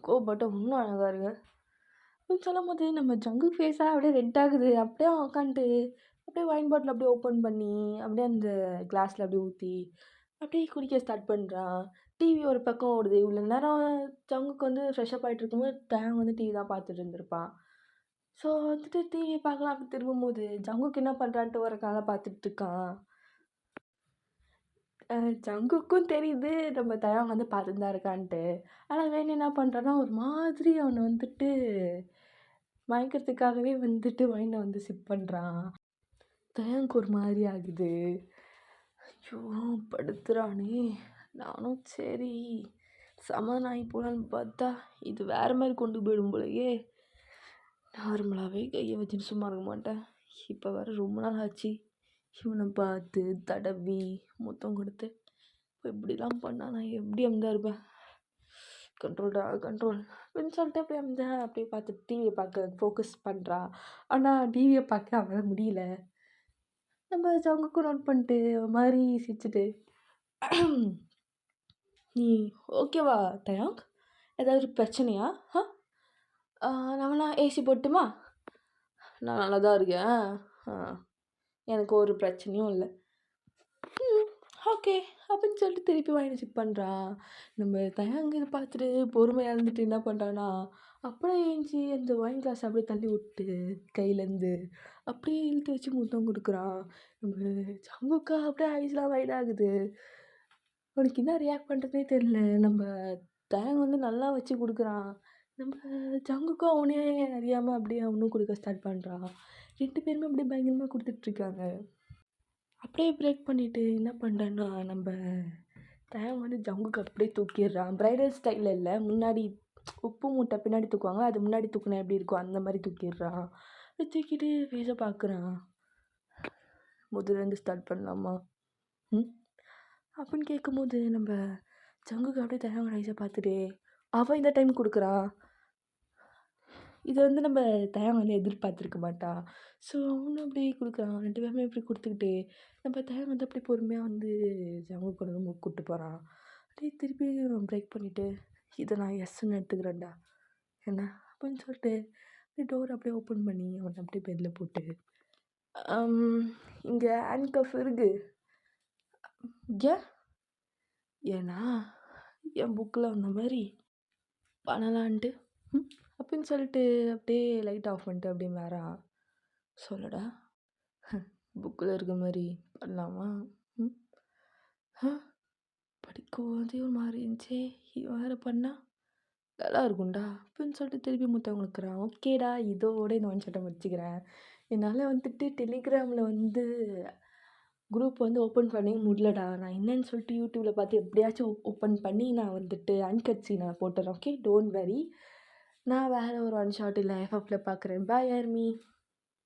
கோவப்பட்ட இன்னும் அழகாக இருக்கு அப்படின்னு சொல்லும் போது நம்ம ஜங்கு ஃபேஸாக அப்படியே ரெட் ஆகுது. அப்படியே உக்காந்துட்டு அப்படியே ஒயின் பாட்டில் அப்படியே ஓப்பன் பண்ணி அப்படியே அந்த கிளாஸில் அப்படியே ஊற்றி அப்படியே குடிக்க ஸ்டார்ட் பண்ணுறான். டிவி ஒரு பக்கம் ஓடுது. இவ்வளோ நேரம் ஜங்குக்கு வந்து ஃப்ரெஷ்அப் ஆகிட்டு இருக்கும்போது தயாங் வந்து டிவி தான் பார்த்துட்டு இருந்திருப்பான். ஸோ வந்துட்டு டிவி பார்க்கலாம் அப்படி திரும்பும்போது ஜங்குக்கு என்ன பண்ணுறான்ட்டு ஒரு காலை பார்த்துட்ருக்கான். ஜங்குக்கும் தெரியுது நம்ம தயாங் வந்து பார்த்துட்டு தான் இருக்கான்ட்டு. ஆனால் வேணும் என்ன பண்ணுறான்னா ஒரு மாதிரி அவனை வந்துட்டு மயக்கிறதுக்காகவே வந்துட்டு ஒயினை வந்து சிப் பண்ணுறான். தயாங்க்கு ஒரு மாதிரி ஆகுது. ஐயோ படுத்துறானே. நானும் சரி சமாதானம் ஆகி போகலான்னு பார்த்தா இது வேறு மாதிரி கொண்டு போயிடும் போலயே. நார்மலாகவே கையை வச்சுட்டு சும்மா இருக்க மாட்டேன். இப்போ வேற ரொம்ப நாள் ஆச்சு. இவனை பார்த்து, தடவி, முத்தம் கொடுத்து இப்போ இப்படிலாம் பண்ணா நான் எப்படி அமைதியா இருப்பேன்? கண்ட்ரோல்டா கண்ட்ரோல் அப்படின்னு சொல்லிட்டு அப்படியே அமைதியா அப்படியே பார்த்துட்டு டிவியை பார்க்க ஃபோக்கஸ் பண்ணுறா. ஆனால் டிவியை பார்க்க அவளால் முடியல. நம்ம ஜங்குக்கும் நோட் பண்ணிட்டு ஒரு மாதிரி சிரிச்சுட்டு நீ ஓகேவா தயாங்? ஏதாவது பிரச்சனையா? நான் வேணா ஏசி போட்டுமா? நான் நல்லா தான் இருக்கேன். எனக்கு ஒரு பிரச்சனையும் இல்லை. ஓகே அப்படின்னு சொல்லிட்டு திருப்பி வாங்கி செக் பண்ணுறா. நம்ம தயாங்க இதை பார்த்துட்டு பொறுமையாக இருந்துட்டு என்ன பண்ணுறான்னா, அப்படியே ஏஞ்சி அந்த ஒயின் கிளாஸ் அப்படியே தள்ளி விட்டு கையிலேருந்து அப்படியே இழுத்து வச்சு முத்தம் கொடுக்குறான். நம்ம ஜங்குக்கா அப்படியே ஐஸ்லாம் வைட் ஆகுது. அவனுக்கு என்ன ரியாக்ட் பண்ணுறதுனே தெரில. நம்ம தயாங்க வந்து நல்லா வச்சு கொடுக்குறான். நம்ம ஜங்குக்கும் அவனே அறியாமல் அப்படியே அவனும் கொடுக்க ஸ்டார்ட் பண்ணுறான். 2 பேருமே அப்படியே பயங்கரமாக கொடுத்துட்ருக்காங்க. அப்படியே பிரேக் பண்ணிவிட்டு என்ன பண்ணுறேன்னா, நம்ம தயாங் வந்து ஜங்குக்கு அப்படியே தூக்கிடுறான். பிரைடல் ஸ்டைலில் இல்லை, முன்னாடி உப்பு மூட்டை பின்னாடி தூக்குவாங்க, அது முன்னாடி தூக்குனா எப்படி இருக்கும் அந்த மாதிரி தூக்கிடுறான். தூக்கிட்டு ஃபேஸை பார்க்குறான். முதலேருந்து ஸ்டார்ட் பண்ணலாமா அப்படின்னு கேட்கும்போது நம்ம ஜங்குக்கு அப்படியே தயாங் ஐஸை பார்த்துட்டு அவன் இந்த டைம் கொடுக்குறான். இதை வந்து நம்ம தயாங் வந்து எதிர்பார்த்துருக்க மாட்டா. ஸோ அவனும் அப்படியே கொடுக்குறான். 2 பேருமே இப்படி கொடுத்துக்கிட்டு நம்ம தயாங் வந்து அப்படியே பொறுமையாக வந்து ஜங்கு கூட ரொம்ப கூப்பிட்டு போகிறான். அப்படியே திருப்பி பிரேக் பண்ணிவிட்டு இதை நான் எஸ்ன்னு எடுத்துக்கிறேன்டா என்ன அப்படின்னு சொல்லிட்டு அப்படியே டோர் அப்படியே ஓப்பன் பண்ணி அவனை அப்படியே பெட்டில் போட்டு இங்கே ஹேண்ட் கஃப் இருக்கு ஏன்னா என் புக்கில் வந்த மாதிரி பண்ணலான்ட்டு அப்படின்னு சொல்லிட்டு அப்படியே லைட் ஆஃப் பண்ணிட்டு அப்படியே வேறா சொல்லடா புக்கில் இருக்க மாதிரி பண்ணலாமா? படிக்கும்போதே ஒரு மாதிரி இருந்துச்சு, வேறு பண்ணால் நல்லா இருக்கும்டா அப்படின்னு சொல்லிட்டு திருப்பி முத்தம் கொடுக்குறான். ஓகேடா இதோட இந்த ஒன் ஷாட்டை முடிச்சுக்கிறேன். என்னால் வந்துட்டு டெலிகிராமில் வந்து குரூப் வந்து ஓப்பன் பண்ணி முடியலடா. நான் என்னன்னு சொல்லிட்டு யூடியூப்பில் பார்த்து எப்படியாச்சும் ஓப்பன் பண்ணி நான் வந்துட்டு அன்கட் சீனை போட்டுறேன். Okay don't worry. நான் வேறு ஒரு ஒன் ஷாட் இல்லை எஃப்எஃப்பில் பார்க்குறேன். பாய் ஆர்மி.